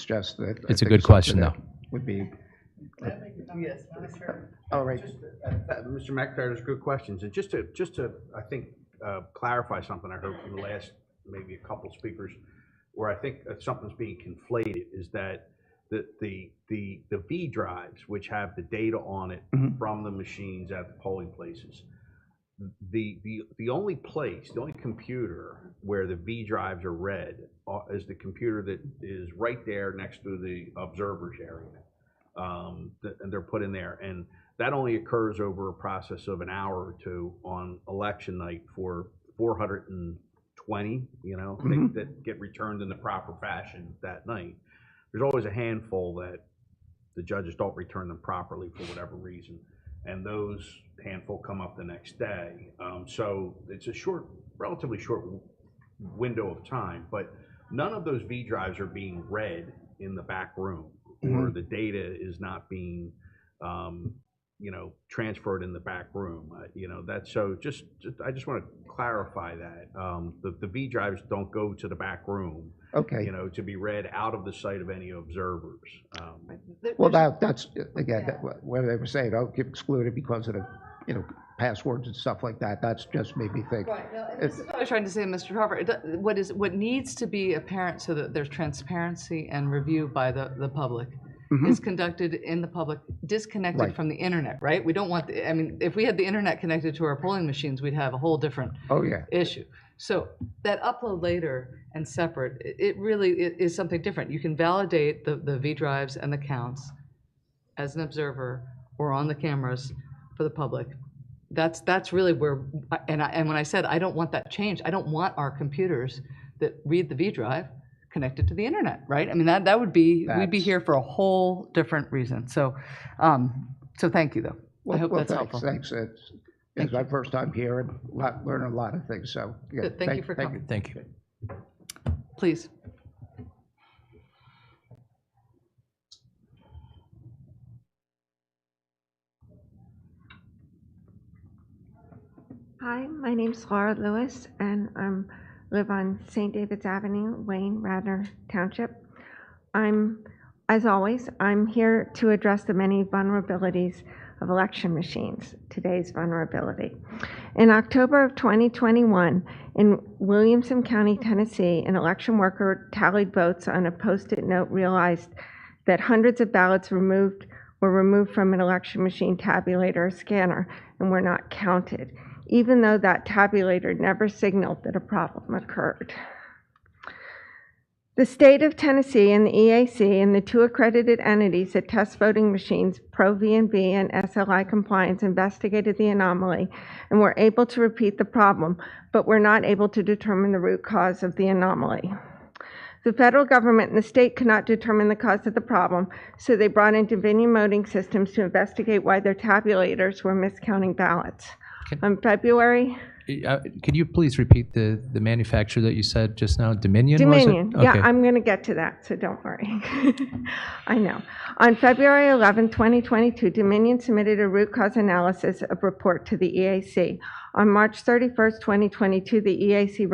just that. It's a good question, though. Would be, Yes. all right. Mr. McIntyre, there's good questions. And just to I think, clarify something I heard from the last, maybe a couple speakers, where I think something's being conflated, is that the V drives, which have the data on it from the machines at the polling places, the only computer where the V drives are read is the computer that is right there next to the observers area, and they're put in there, and that only occurs over a process of an hour or two on election night for 420, that get returned in the proper fashion that night. There's always a handful that the judges don't return them properly for whatever reason. And those handful come up the next day. So it's a relatively short window of time, but none of those V drives are being read in the back room, or the data is not being, transferred in the back room. That's so I just want to clarify that. The V drives don't go to the back room, Okay. to be read out of the sight of any observers. Well, that's, again, where they were saying, oh, get excluded because of the, passwords and stuff like that, that's just made me think. Right. No, and this is what I was trying to say, Mr. Harper. What needs to be apparent so that there's transparency and review by the public is conducted in the public, disconnected Right. from the internet, right? We don't want, if we had the internet connected to our polling machines, we'd have a whole different Oh, yeah. issue. So that upload later and separate, it really is something different. You can validate the V drives and the counts as an observer or on the cameras for the public. That's really where, and when I said I don't want that changed, I don't want our computers that read the V drive connected to the internet, right? I mean, that would be, we'd be here for a whole different reason. So, so thank you though. I hope that's helpful. Thanks. It's my first time here and learning a lot of things, so. Yeah, Good. Thank you for coming. Thank you. Please. Hi, my name's Laura Lewis, and I live on St. David's Avenue, Wayne, Radnor Township. As always, I'm here to address the many vulnerabilities of election machines, today's vulnerability. In October of 2021, in Williamson County, Tennessee, an election worker tallied votes on a Post-it note, realized that hundreds of ballots were removed from an election machine tabulator or scanner and were not counted, even though that tabulator never signaled that a problem occurred. The state of Tennessee and the EAC and the two accredited entities that test voting machines, Pro-V&V and SLI Compliance, investigated the anomaly and were able to repeat the problem, but were not able to determine the root cause of the anomaly. The federal government and the state could not determine the cause of the problem, so they brought in Dominion Voting Systems to investigate why their tabulators were miscounting ballots. On February... Could you please repeat the manufacturer that you said just now? Dominion, was it? Dominion, yeah, Okay. I'm going to get to that, so don't worry. I know. On February 11, 2022, Dominion submitted a root cause analysis of report to the EAC. On March 31st, 2022, the EAC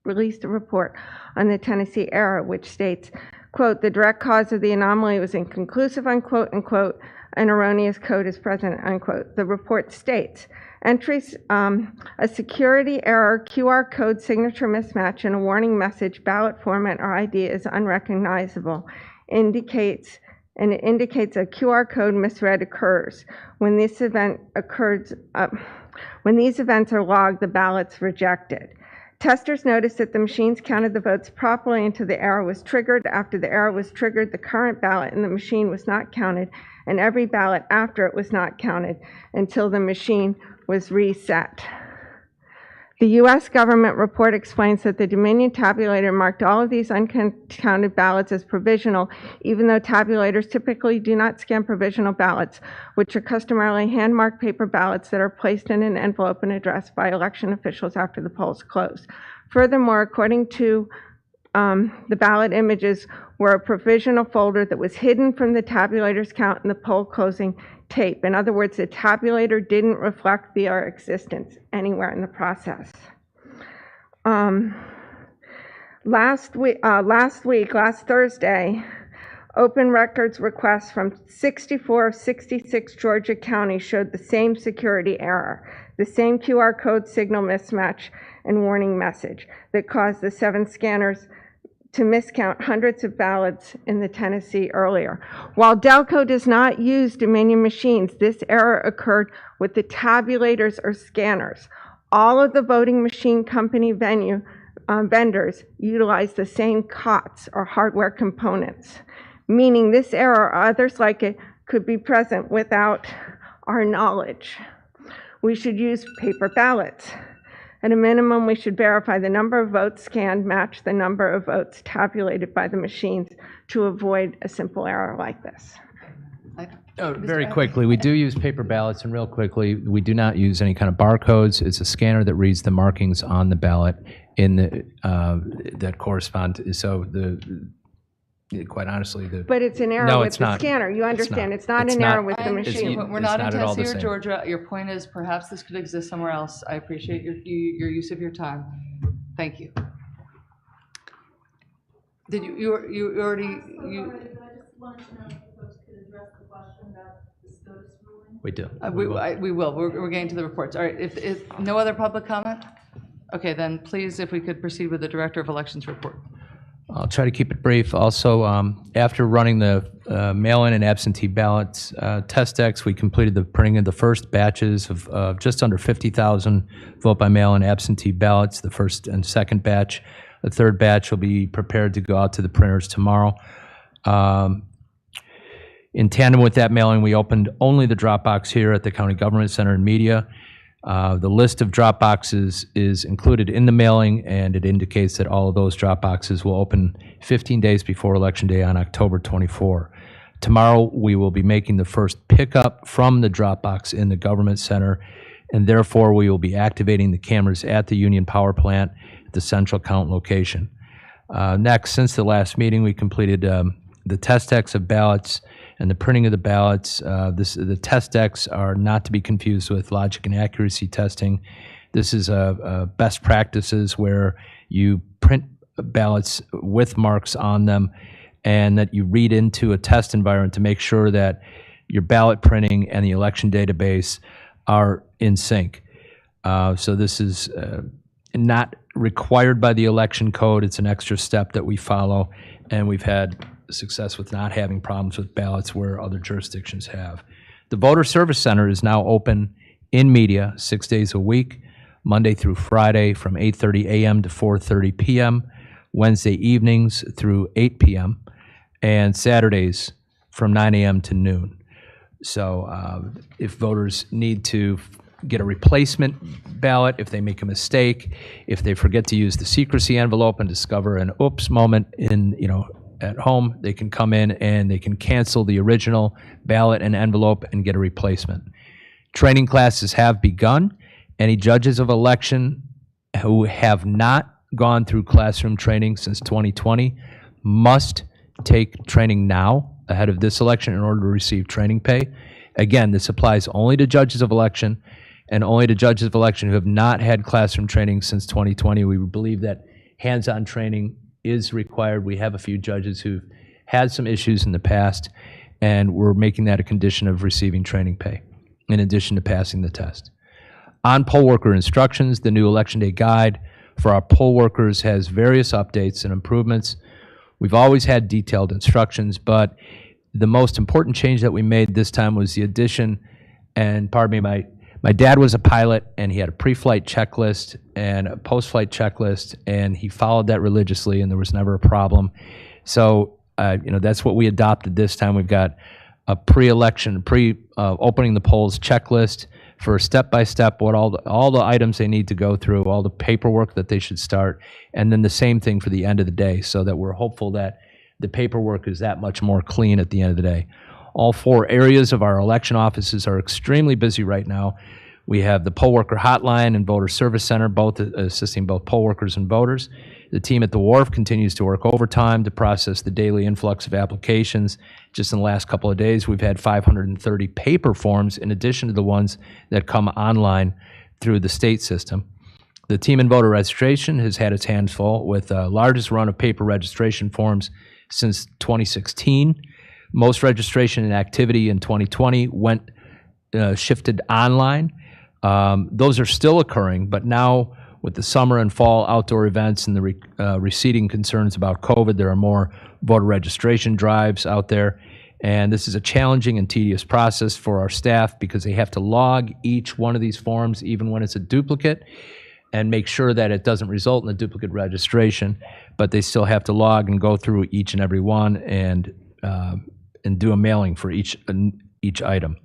released a report on the Tennessee error, which states, quote, the direct cause of the anomaly was inconclusive, unquote, unquote, an erroneous code is present, unquote. The report states, entries, a security error, QR code signature mismatch, and a warning message, ballot format or ID is unrecognizable, indicates a QR code misread occurs. When this event occurs, when these events are logged, the ballot's rejected. Testers noticed that the machines counted the votes properly until the error was triggered. After the error was triggered, the current ballot in the machine was not counted, and every ballot after it was not counted until the machine was reset. The U.S. government report explains that the Dominion tabulator marked all of these uncounted ballots as provisional, even though tabulators typically do not scan provisional ballots, which are customarily hand-marked paper ballots that are placed in an envelope and addressed by election officials after the polls close. Furthermore, according to the ballot images were a provisional folder that was hidden from the tabulator's count in the poll closing tape. In other words, the tabulator didn't reflect their existence anywhere in the process. Last Thursday, open records requests from 64 of 66 Georgia counties showed the same security error, the same QR code signal mismatch and warning message that caused the 7 scanners to miscount hundreds of ballots in the Tennessee earlier. While Delco does not use Dominion machines, this error occurred with the tabulators or scanners. All of the voting machine company vendors utilize the same COTS or hardware components, meaning this error or others like it could be present without our knowledge. We should use paper ballots. At a minimum, we should verify the number of votes scanned match the number of votes tabulated by the machines to avoid a simple error like this. Very quickly, we do use paper ballots, and real quickly, we do not use any kind of barcodes. It's a scanner that reads the markings on the ballot in the, that correspond to, so quite honestly, But it's an error No, with it's the not. scanner. You understand, it's not It's an error not. with the I appreciate machine. it. We're It's not not at all intense the here, same. Georgia. Your point is perhaps this could exist somewhere else. I appreciate your use of your time. Thank you. Did you already, you, I just wanted to know if folks could address the question about the SCOTUS ruling. we do. we will. We're getting to the reports. All right, if no other public comment? Okay, then please, if we could proceed with the Director of Elections report. I'll try to keep it brief. Also, after running the mail-in and absentee ballots test decks, we completed the printing of the first batches of just under 50,000 vote-by-mail and absentee ballots, the first and second batch. The third batch will be prepared to go out to the printers tomorrow. In tandem with that mailing, we opened only the drop box here at the County Government Center and Media. The list of drop boxes is included in the mailing, and it indicates that all of those drop boxes will open 15 days before Election Day on October 24. Tomorrow, we will be making the first pickup from the drop box in the Government Center, and therefore we will be activating the cameras at the Union Power Plant at the central count location. Next, since the last meeting, we completed the test decks of ballots and the printing of the ballots. The test decks are not to be confused with logic and accuracy testing. This is best practices where you print ballots with marks on them and that you read into a test environment to make sure that your ballot printing and the election database are in sync. So this is not required by the election code. It's an extra step that we follow, and we've had success with not having problems with ballots where other jurisdictions have. The Voter Service Center is now open in Media 6 days a week, Monday through Friday from 8:30 a.m. to 4:30 p.m., Wednesday evenings through 8 p.m., and Saturdays from 9 a.m. to noon. So if voters need to get a replacement ballot, if they make a mistake, if they forget to use the secrecy envelope and discover an oops moment in, at home, they can come in and they can cancel the original ballot and envelope and get a replacement. Training classes have begun. Any judges of election who have not gone through classroom training since 2020 must take training now ahead of this election in order to receive training pay. Again, this applies only to judges of election and only to judges of election who have not had classroom training since 2020. We believe that hands-on training is required. We have a few judges who've had some issues in the past, and we're making that a condition of receiving training pay, in addition to passing the test. On poll worker instructions, the new Election Day guide for our poll workers has various updates and improvements. We've always had detailed instructions, but the most important change that we made this time was the addition, and pardon me, my dad was a pilot, and he had a pre-flight checklist and a post-flight checklist, and he followed that religiously, and there was never a problem. So, that's what we adopted this time. We've got a pre-election, opening the polls checklist for step-by-step what all the items they need to go through, all the paperwork that they should start, and then the same thing for the end of the day, so that we're hopeful that the paperwork is that much more clean at the end of the day. All 4 areas of our election offices are extremely busy right now. We have the poll worker hotline and voter service center, both assisting both poll workers and voters. The team at the wharf continues to work overtime to process the daily influx of applications. Just in the last couple of days, we've had 530 paper forms in addition to the ones that come online through the state system. The team in voter registration has had its hands full with the largest run of paper registration forms since 2016. Most registration and activity in 2020 shifted online. Those are still occurring, but now with the summer and fall outdoor events and the receding concerns about COVID, there are more voter registration drives out there. And this is a challenging and tedious process for our staff because they have to log each one of these forms, even when it's a duplicate, and make sure that it doesn't result in a duplicate registration. But they still have to log and go through each and every one and do a mailing for each item.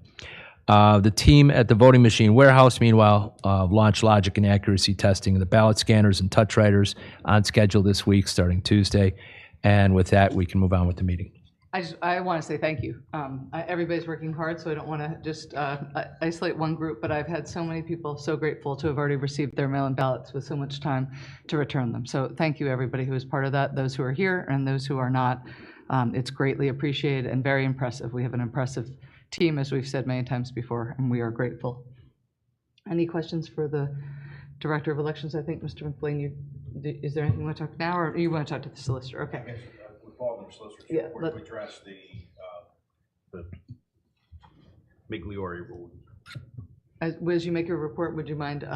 The team at the voting machine warehouse, meanwhile, launched logic and accuracy testing of the ballot scanners and touch writers on schedule this week, starting Tuesday. And with that, we can move on with the meeting. I want to say thank you. Everybody's working hard, so I don't want to just isolate one group, but I've had so many people so grateful to have already received their mail-in ballots with so much time to return them. So thank you, everybody who is part of that, those who are here and those who are not. It's greatly appreciated and very impressive. We have an impressive team, as we've said many times before, and we are grateful. Any questions for the Director of Elections? I think, Mr. McBlain, is there anything you want to talk now, or you want to talk to the solicitor? Okay. Yes, with all the solicitors, Yeah, report to address the Migliore rule. As you make your report, would you mind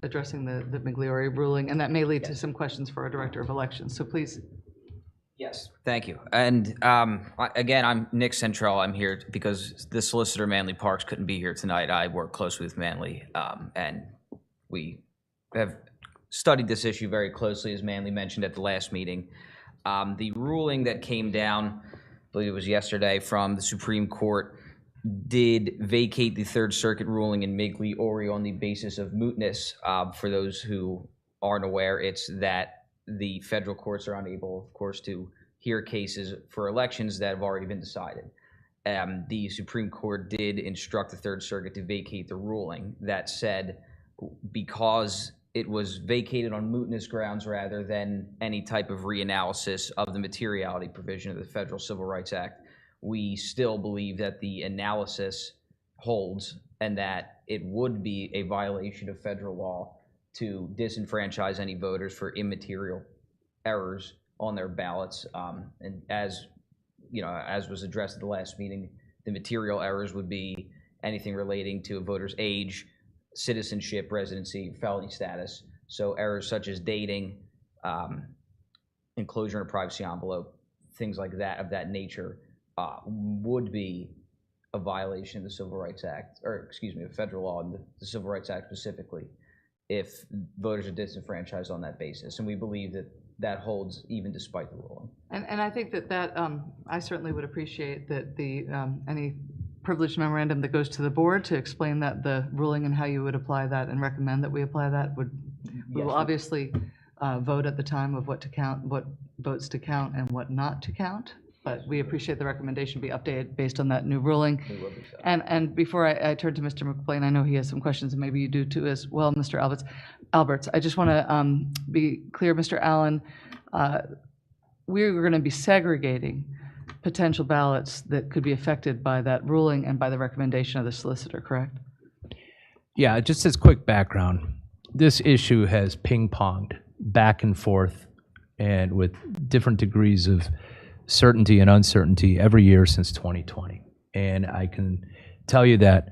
addressing the Migliore ruling? And that may lead to some questions for our Director of Elections, so please. Yes, thank you. And again, I'm Nick Centrell. I'm here because the solicitor, Manley Parks, couldn't be here tonight. I work closely with Manley, and we have studied this issue very closely, as Manley mentioned at the last meeting. The ruling that came down, I believe it was yesterday, from the Supreme Court did vacate the Third Circuit ruling in Migliore on the basis of mootness. For those who aren't aware, it's that the federal courts are unable, of course, to hear cases for elections that have already been decided. The Supreme Court did instruct the Third Circuit to vacate the ruling. That said, because it was vacated on mootness grounds rather than any type of reanalysis of the materiality provision of the Federal Civil Rights Act, we still believe that the analysis holds and that it would be a violation of federal law to disenfranchise any voters for immaterial errors on their ballots. And as you know, as was addressed at the last meeting, the material errors would be anything relating to a voter's age, citizenship, residency, felony status. So errors such as dating, enclosure in a privacy envelope, things like that of that nature would be a violation of the Civil Rights Act, or excuse me, of federal law and the Civil Rights Act specifically, if voters are disenfranchised on that basis. And we believe that that holds even despite the ruling. And I think that I certainly would appreciate that any privileged memorandum that goes to the board to explain that the ruling and how you would apply that and recommend that we apply that we will obviously vote at the time of what to count, what votes to count and what not to count. But we appreciate the recommendation be updated based on that new ruling. And before I turn to Mr. McBlain, I know he has some questions, and maybe you do too as well, Mr. Alberts. I just want to be clear, Mr. Allen, we're going to be segregating potential ballots that could be affected by that ruling and by the recommendation of the solicitor, correct? Yeah, just as quick background, this issue has ping-ponged back and forth and with different degrees of certainty and uncertainty every year since 2020. And I can tell you that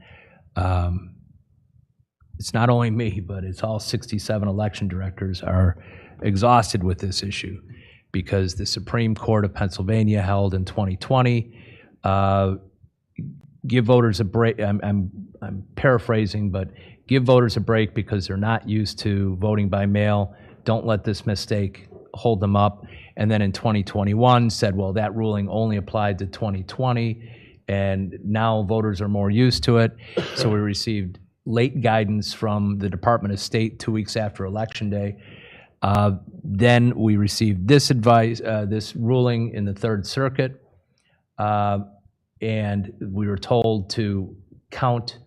it's not only me, but it's all 67 election directors are exhausted with this issue because the Supreme Court of Pennsylvania held in 2020, give voters a break. I'm paraphrasing, but give voters a break because they're not used to voting by mail. Don't let this mistake hold them up. And then in 2021 said, well, that ruling only applied to 2020, and now voters are more used to it. So we received late guidance from the Department of State 2 weeks after Election Day. Then we received this advice, this ruling in the Third Circuit, and we were told to count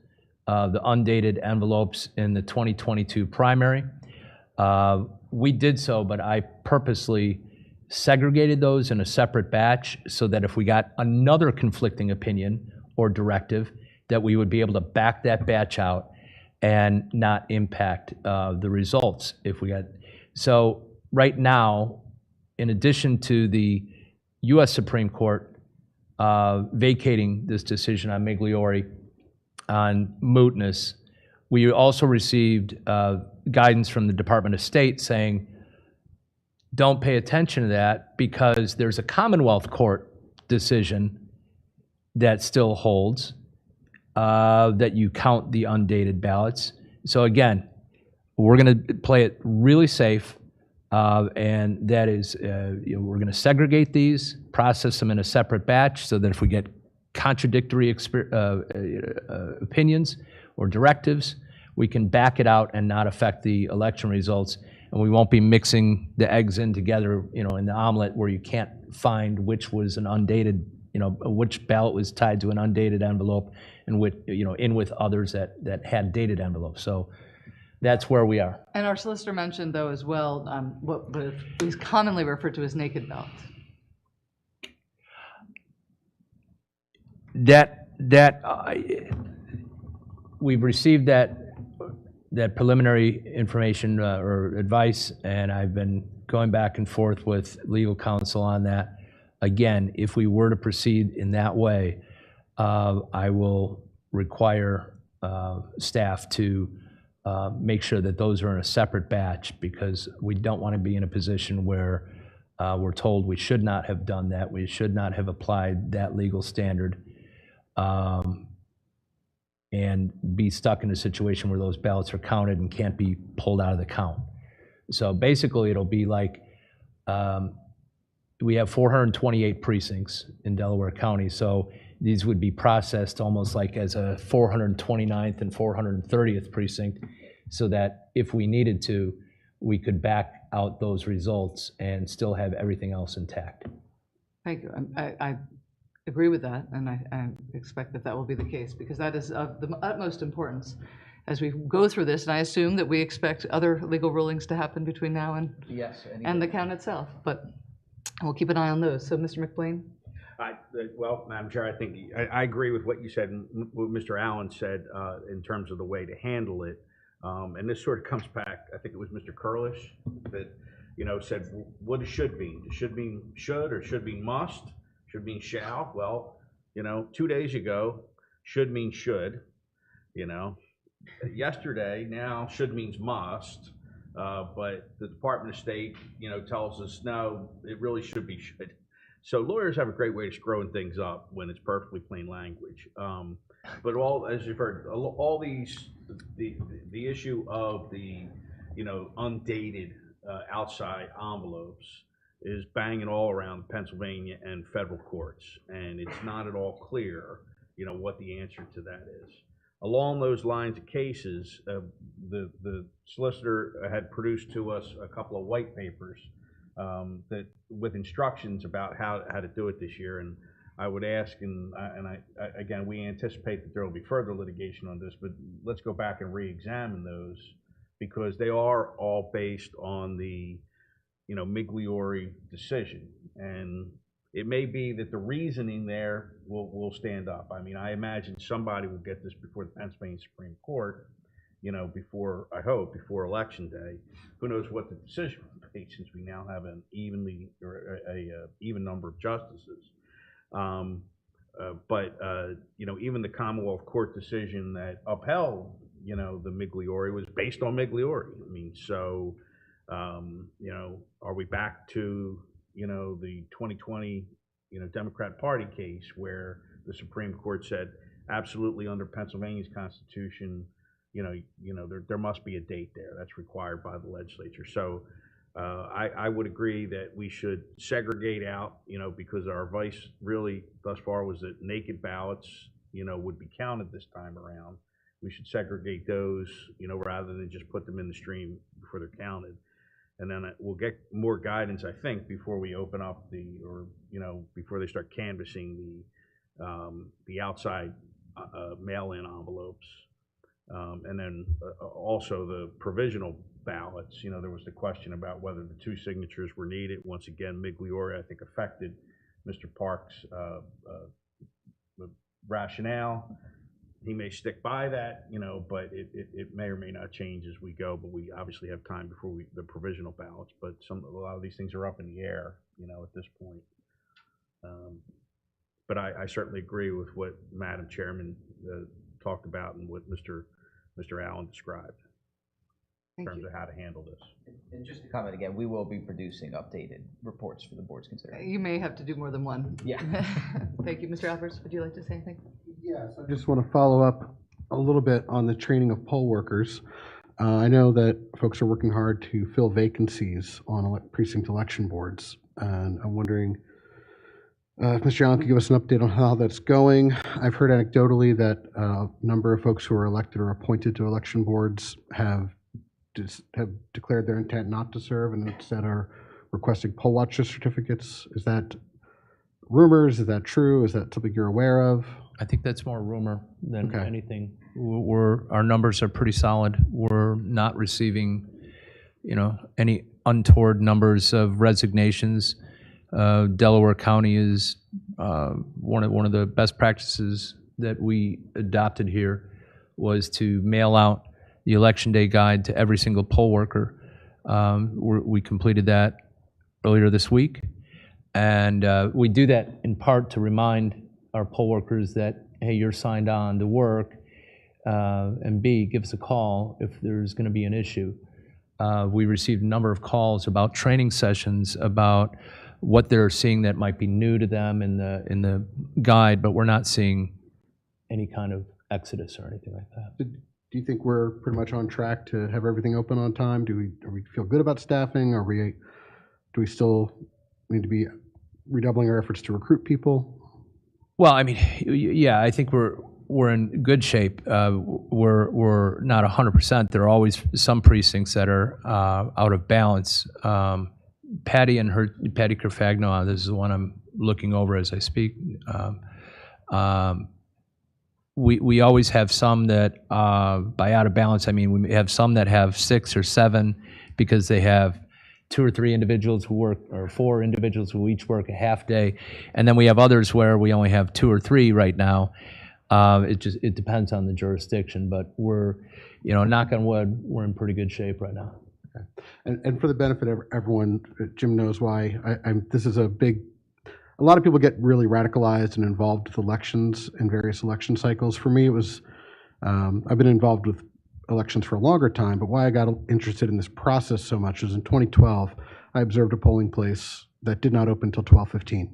the undated envelopes in the 2022 primary. We did so, but I purposely segregated those in a separate batch so that if we got another conflicting opinion or directive, that we would be able to back that batch out and not impact the results if we got. So right now, in addition to the U.S. Supreme Court vacating this decision on Migliore on mootness, we also received guidance from the Department of State saying, don't pay attention to that because there's a Commonwealth Court decision that still holds that you count the undated ballots. So again, we're going to play it really safe, and that is, we're going to segregate these, process them in a separate batch so that if we get contradictory opinions or directives, we can back it out and not affect the election results. And we won't be mixing the eggs in together, in the omelet where you can't find which was an undated, which ballot was tied to an undated envelope and which, in with others that had dated envelopes. So that's where we are. And our solicitor mentioned, though, as well, what is commonly referred to as naked ballots. We've received that preliminary information or advice, and I've been going back and forth with legal counsel on that. Again, if we were to proceed in that way, I will require staff to make sure that those are in a separate batch, because we don't want to be in a position where we're told we should not have done that, we should not have applied that legal standard, and be stuck in a situation where those ballots are counted and can't be pulled out of the count. So basically, it'll be like, we have 428 precincts in Delaware County, so these would be processed almost like as a 429th and 430th precinct, so that if we needed to, we could back out those results and still have everything else intact. Thank you. I agree with that, and I expect that will be the case, because that is of the utmost importance as we go through this, and I assume that we expect other legal rulings to happen between now and the count itself, but we'll keep an eye on those. So, Mr. McBlain? Well, Madam Chair, I think I agree with what you said and what Mr. Allen said in terms of the way to handle it. And this sort of comes back, I think it was Mr. Kurlish that, said what it should mean. It should mean should, or should mean must, should mean shall. Well, 2 days ago, should mean should, Yesterday, now should means must. But the Department of State, tells us, no, it really should be should. So lawyers have a great way of screwing things up when it's perfectly plain language. But as you've heard, all these, the issue of the, undated outside envelopes is banging all around Pennsylvania and federal courts, and it's not at all clear, what the answer to that is. Along those lines of cases, the solicitor had produced to us a couple of white papers that with instructions about how to do it this year. And I would ask, and again, we anticipate that there will be further litigation on this, but let's go back and re-examine those, because they are all based on the, Migliore decision. And it may be that the reasoning there will stand up. I mean, I imagine somebody will get this before the Pennsylvania Supreme Court, before Election Day. Who knows what the decision will be, since we now have an even number of justices. Even the Commonwealth Court decision that upheld, the Migliore was based on Migliore. I mean, so, are we back to, the 2020, Democrat Party case where the Supreme Court said absolutely under Pennsylvania's Constitution, there must be a date there that's required by the legislature. So I would agree that we should segregate out, because our advice really thus far was that naked ballots, would be counted this time around. We should segregate those, rather than just put them in the stream before they're counted. And then we'll get more guidance, I think, before we open up before they start canvassing the outside mail-in envelopes. And then also the provisional ballots. There was the question about whether the two signatures were needed. Once again, Migliore, I think, affected Mr. Park's rationale. He may stick by that, but it may or may not change as we go. But we obviously have time before the provisional ballots. But a lot of these things are up in the air, at this point. But I certainly agree with what Madam Chairman talked about and what Mr. Allen described in terms of how to handle this. And just to comment again, we will be producing updated reports for the board's consideration. You may have to do more than one. Yeah. Thank you. Mr. Alvarez, would you like to say anything? Yes, I just want to follow up a little bit on the training of poll workers. I know that folks are working hard to fill vacancies on precinct election boards, and I'm wondering If Mr. Allen could give us an update on how that's going. I've heard anecdotally that a number of folks who are elected or appointed to election boards have declared their intent not to serve and instead are requesting poll watcher certificates. Is that rumors? Is that true? Is that something you're aware of? I think that's more rumor than Okay. anything. Our numbers are pretty solid. We're not receiving, any untoward numbers of resignations. Delaware County is one of the best practices that we adopted here was to mail out the election day guide to every single poll worker. We completed that earlier this week, and we do that in part to remind our poll workers that, hey, you're signed on to work, and B, give us a call if there's going to be an issue. We received a number of calls about training sessions about what they're seeing that might be new to them in the guide, but we're not seeing any kind of exodus or anything like that. Do you think we're pretty much on track to have everything open on time? Do we feel good about staffing? Do we still need to be redoubling our efforts to recruit people? Well, I mean, yeah, I think we're in good shape. We're not 100%. There are always some precincts that are out of balance. Patty Carfagno, this is the one I'm looking over as I speak. We always have some that, by out of balance, I mean, we have some that have 6 or 7 because they have 2 or 3 individuals who work, or 4 individuals who each work a half day. And then we have others where we only have 2 or 3 right now. It depends on the jurisdiction, but we're, knock on wood, we're in pretty good shape right now. Okay. And for the benefit of everyone, Jim knows why. This is a lot of people get really radicalized and involved with elections and various election cycles. For me, it was, I've been involved with elections for a longer time, but why I got interested in this process so much is in 2012, I observed a polling place that did not open until 12:15.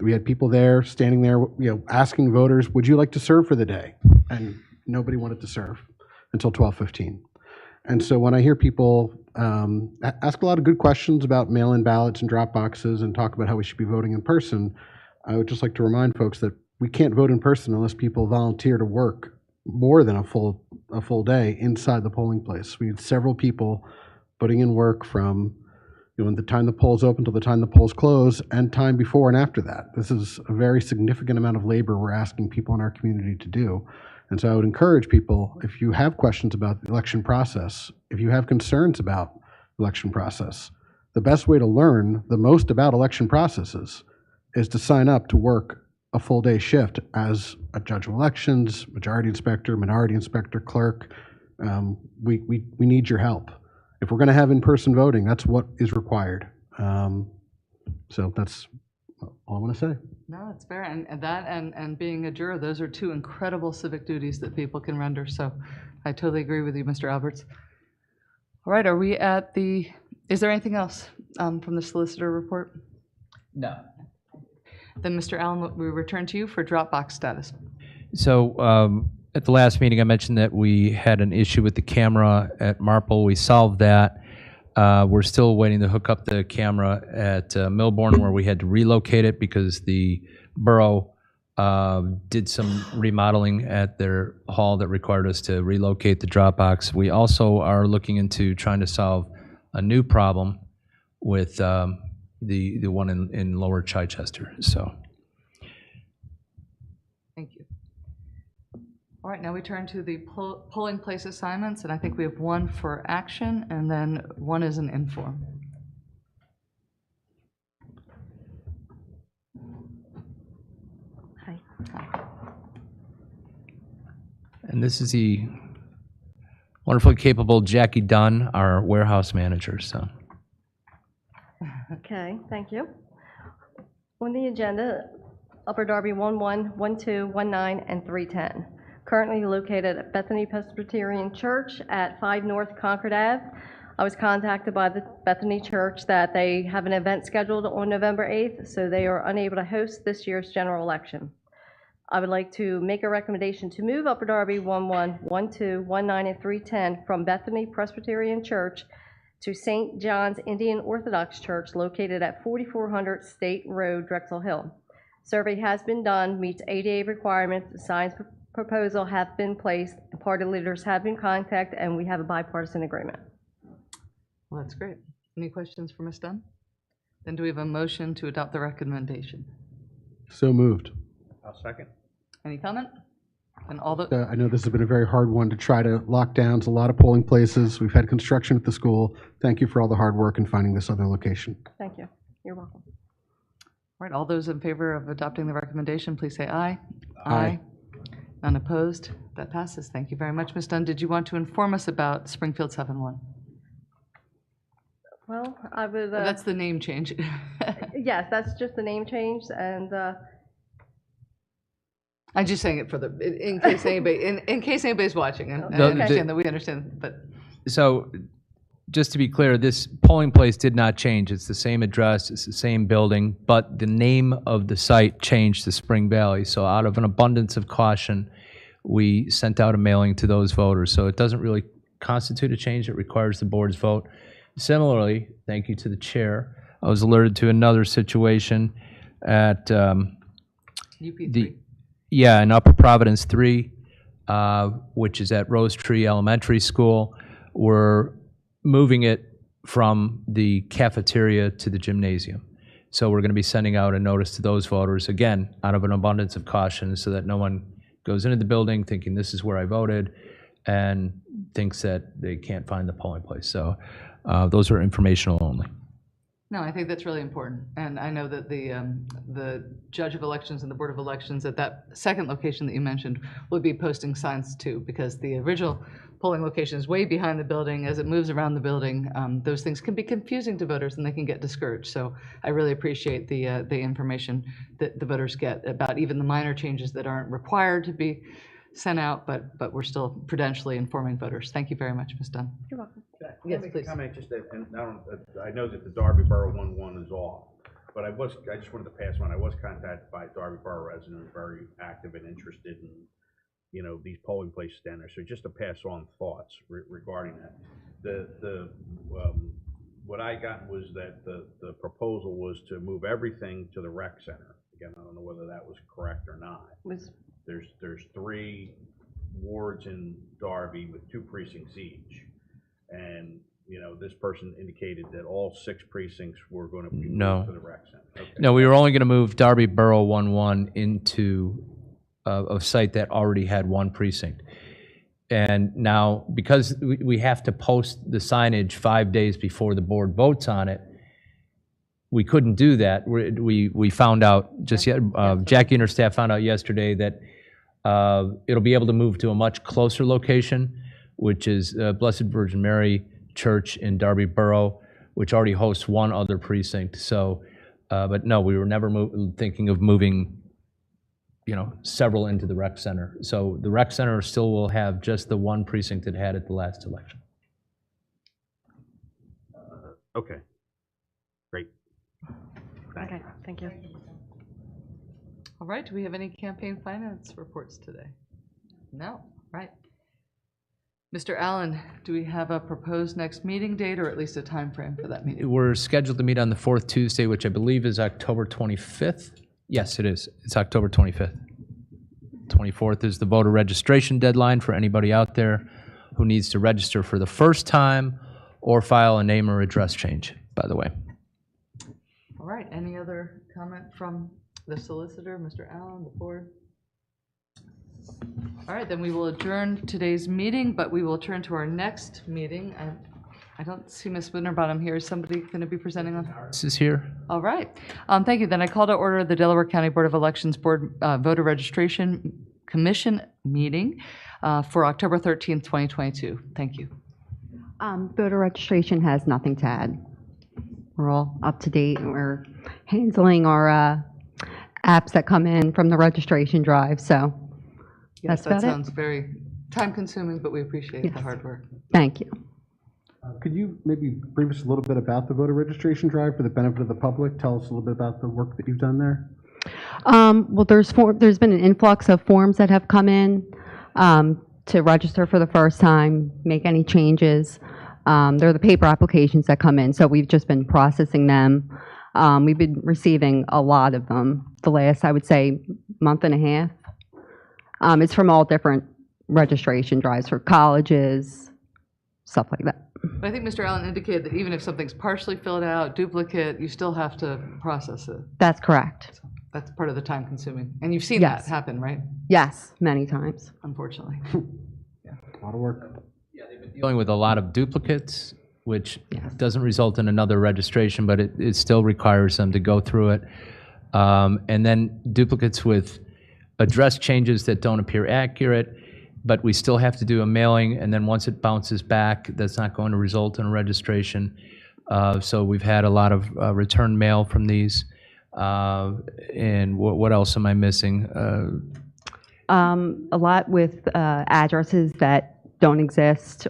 We had people there, standing there, asking voters, would you like to serve for the day? And nobody wanted to serve until 12:15. And so when I hear people ask a lot of good questions about mail-in ballots and drop boxes and talk about how we should be voting in person, I would just like to remind folks that we can't vote in person unless people volunteer to work more than a full day inside the polling place. We had several people putting in work from the time the polls open till the time the polls close, and time before and after that. This is a very significant amount of labor we're asking people in our community to do. And so I would encourage people, if you have questions about the election process, if you have concerns about the election process, the best way to learn the most about election processes is to sign up to work a full day shift as a judge of elections, majority inspector, minority inspector, clerk. We need your help. If we're going to have in-person voting, that's what is required. So that's all I want to say. No, it's fair. And that and being a juror, those are 2 incredible civic duties that people can render. So I totally agree with you, Mr. Alberts. All right, are we at is there anything else from the solicitor report? No. Then, Mr. Allen, we return to you for Dropbox status. So at the last meeting, I mentioned that we had an issue with the camera at Marple. We solved that. We're still waiting to hook up the camera at Milbourne, where we had to relocate it because the borough did some remodeling at their hall that required us to relocate the Dropbox. We also are looking into trying to solve a new problem with the one in Lower Chichester. So. Thank you. All right, now we turn to the polling place assignments, and I think we have 1 for action, and then 1 is an inform. Hi. And this is the wonderfully capable Jackie Dunn, our warehouse manager. So. Okay, thank you. On the agenda, Upper Darby 11, 12, 19, and 310. Currently located at Bethany Presbyterian Church at 5 North Concord Ave. I was contacted by the Bethany Church that they have an event scheduled on November 8th, so they are unable to host this year's general election. I would like to make a recommendation to move Upper Darby 11, 12, 19, and 310 from Bethany Presbyterian Church to St. John's Indian Orthodox Church located at 4400 State Road, Drexel Hill. Survey has been done, meets ADA requirements, the signs proposal have been placed, and party leaders have been contacted, and we have a bipartisan agreement. Well, that's great. Any questions for Ms. Dunn? Then do we have a motion to adopt the recommendation? So moved. I'll second. Any comment? And all the, I know this has been a very hard one to try to lock down. It's a lot of polling places. We've had construction at the school. Thank you for all the hard work in finding this other location. Thank you. You're welcome. all right, all those in favor of adopting the recommendation, please say aye. Aye. None opposed? That passes. Thank you very much, Ms. Dunn. Did you want to inform us about Springfield 7-1? Well, I would, That's the name change. yes, that's just the name change, and I'm just saying it for the, in case anybody, in case anybody's watching, and I No, understand that we understand, but. So just to be clear, this polling place did not change. It's the same address, it's the same building, but the name of the site changed to Spring Valley. So out of an abundance of caution, we sent out a mailing to those voters. So it doesn't really constitute a change. It requires the board's vote. Similarly, thank you to the chair, I was alerted to another situation at UP3. Yeah, in Upper Providence 3, which is at Rose Tree Elementary School. We're moving it from the cafeteria to the gymnasium. So we're going to be sending out a notice to those voters, again, out of an abundance of caution, so that no one goes into the building thinking this is where I voted and thinks that they can't find the polling place. So those are informational only. No, I think that's really important. And I know that the judge of elections and the board of elections at that second location that you mentioned will be posting signs too, because the original polling location is way behind the building. As it moves around the building, those things can be confusing to voters and they can get discouraged. So I really appreciate the information that the voters get about even the minor changes that aren't required to be sent out, but we're still prudentially informing voters. Thank you very much, Ms. Dunn. you're welcome. Yes, Make a please. comment just that, and I know that the Darby Borough 1-1 is off, but I just wanted to pass on. I was contacted by a Darby Borough resident who's very active and interested in, these polling places down there. So just to pass on thoughts regarding that. What I got was that the proposal was to move everything to the rec center. Again, I don't know whether that was correct or not. There's 3 wards in Darby with 2 precincts each. And, this person indicated that all 6 precincts were going to be moved to the rec center. Okay. No, we were only going to move Darby Borough 1-1 into a site that already had 1 precinct. And now, because we have to post the signage 5 days before the board votes on it, we couldn't do that. We found out just yet, Jackie and her staff found out yesterday that it'll be able to move to a much closer location, which is Blessed Virgin Mary Church in Darby Borough, which already hosts 1 other precinct. So, but no, we were never thinking of moving, several into the rec center. So the rec center still will have just the 1 precinct it had at the last election. Okay. Great. Okay, thank you. All right, do we have any campaign finance reports today? No, right. Mr. Allen, do we have a proposed next meeting date or at least a time frame for that meeting? We're scheduled to meet on the 4th Tuesday, which I believe is October 25th. Yes, it is. It's October 25th. 24th is the voter registration deadline for anybody out there who needs to register for the first time or file a name or address change, by the way. All right, any other comment from the solicitor, Mr. Allen, the board? All right, then we will adjourn today's meeting, but we will turn to our next meeting. I don't see Ms. Winterbottom here. Is somebody going to be presenting on? This is here. All right. Thank you. Then I call to order the Delaware County Board of Elections Board Voter Registration Commission meeting for October 13th, 2022. Thank you. Voter registration has nothing to add. We're all up to date and we're handling our apps that come in from the registration drive. So Yes, that's that about sounds very time consuming, but we appreciate the hard work. Thank you. Could you maybe brief us a little bit about the voter registration drive for the benefit of the public? Tell us a little bit about the work that you've done there. Well, there's been an influx of forms that have come in to register for the first time, make any changes. They're the paper applications that come in, so we've just been processing them. We've been receiving a lot of them the last, I would say, month and a half. It's from all different registration drives for colleges, stuff like that. But I think Mr. Allen indicated that even if something's partially filled out, duplicate, you still have to process it. That's correct. That's part of the time consuming. And you've seen Yes. that happen, right? Yes, many times. Unfortunately. A lot of work. Dealing with a lot of duplicates, which doesn't result in another registration, but it still requires them to go through it. And then duplicates with address changes that don't appear accurate, but we still have to do a mailing, and then once it bounces back, that's not going to result in a registration. So we've had a lot of return mail from these. And what else am I missing? A lot with addresses that don't exist,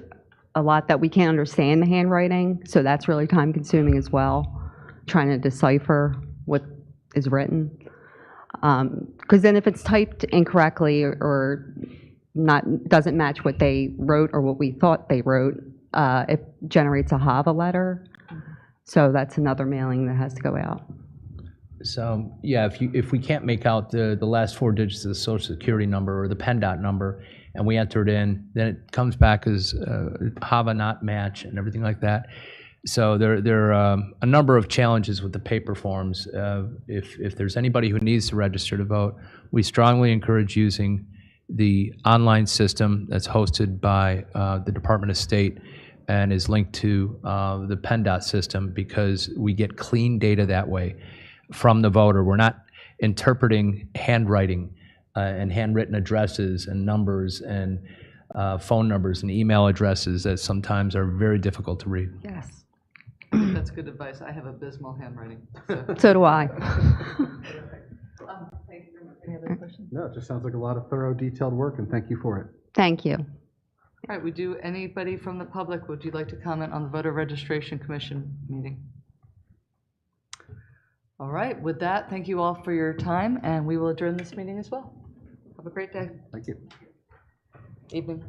a lot that we can't understand the handwriting, so that's really time consuming as well, trying to decipher what is written. Because then if it's typed incorrectly or doesn't match what they wrote or what we thought they wrote, it generates a HAVA letter. So that's another mailing that has to go out. So, yeah, if we can't make out the last 4 digits of the Social Security number or the PennDOT number, and we enter it in, then it comes back as HAVA not match and everything like that. So there are a number of challenges with the paper forms. If there's anybody who needs to register to vote, we strongly encourage using the online system that's hosted by the Department of State and is linked to the PennDOT system, because we get clean data that way from the voter. We're not interpreting handwriting and handwritten addresses and numbers and phone numbers and email addresses that sometimes are very difficult to read. Yes. That's good advice. I have abysmal handwriting. So do I. Thank you very much. Any other questions? No, it just sounds like a lot of thorough, detailed work, and thank you for it. Thank you. All right, anybody from the public, would you like to comment on the Voter Registration Commission meeting? All right, with that, thank you all for your time, and we will adjourn this meeting as well. Have a great day. Thank you. Evening.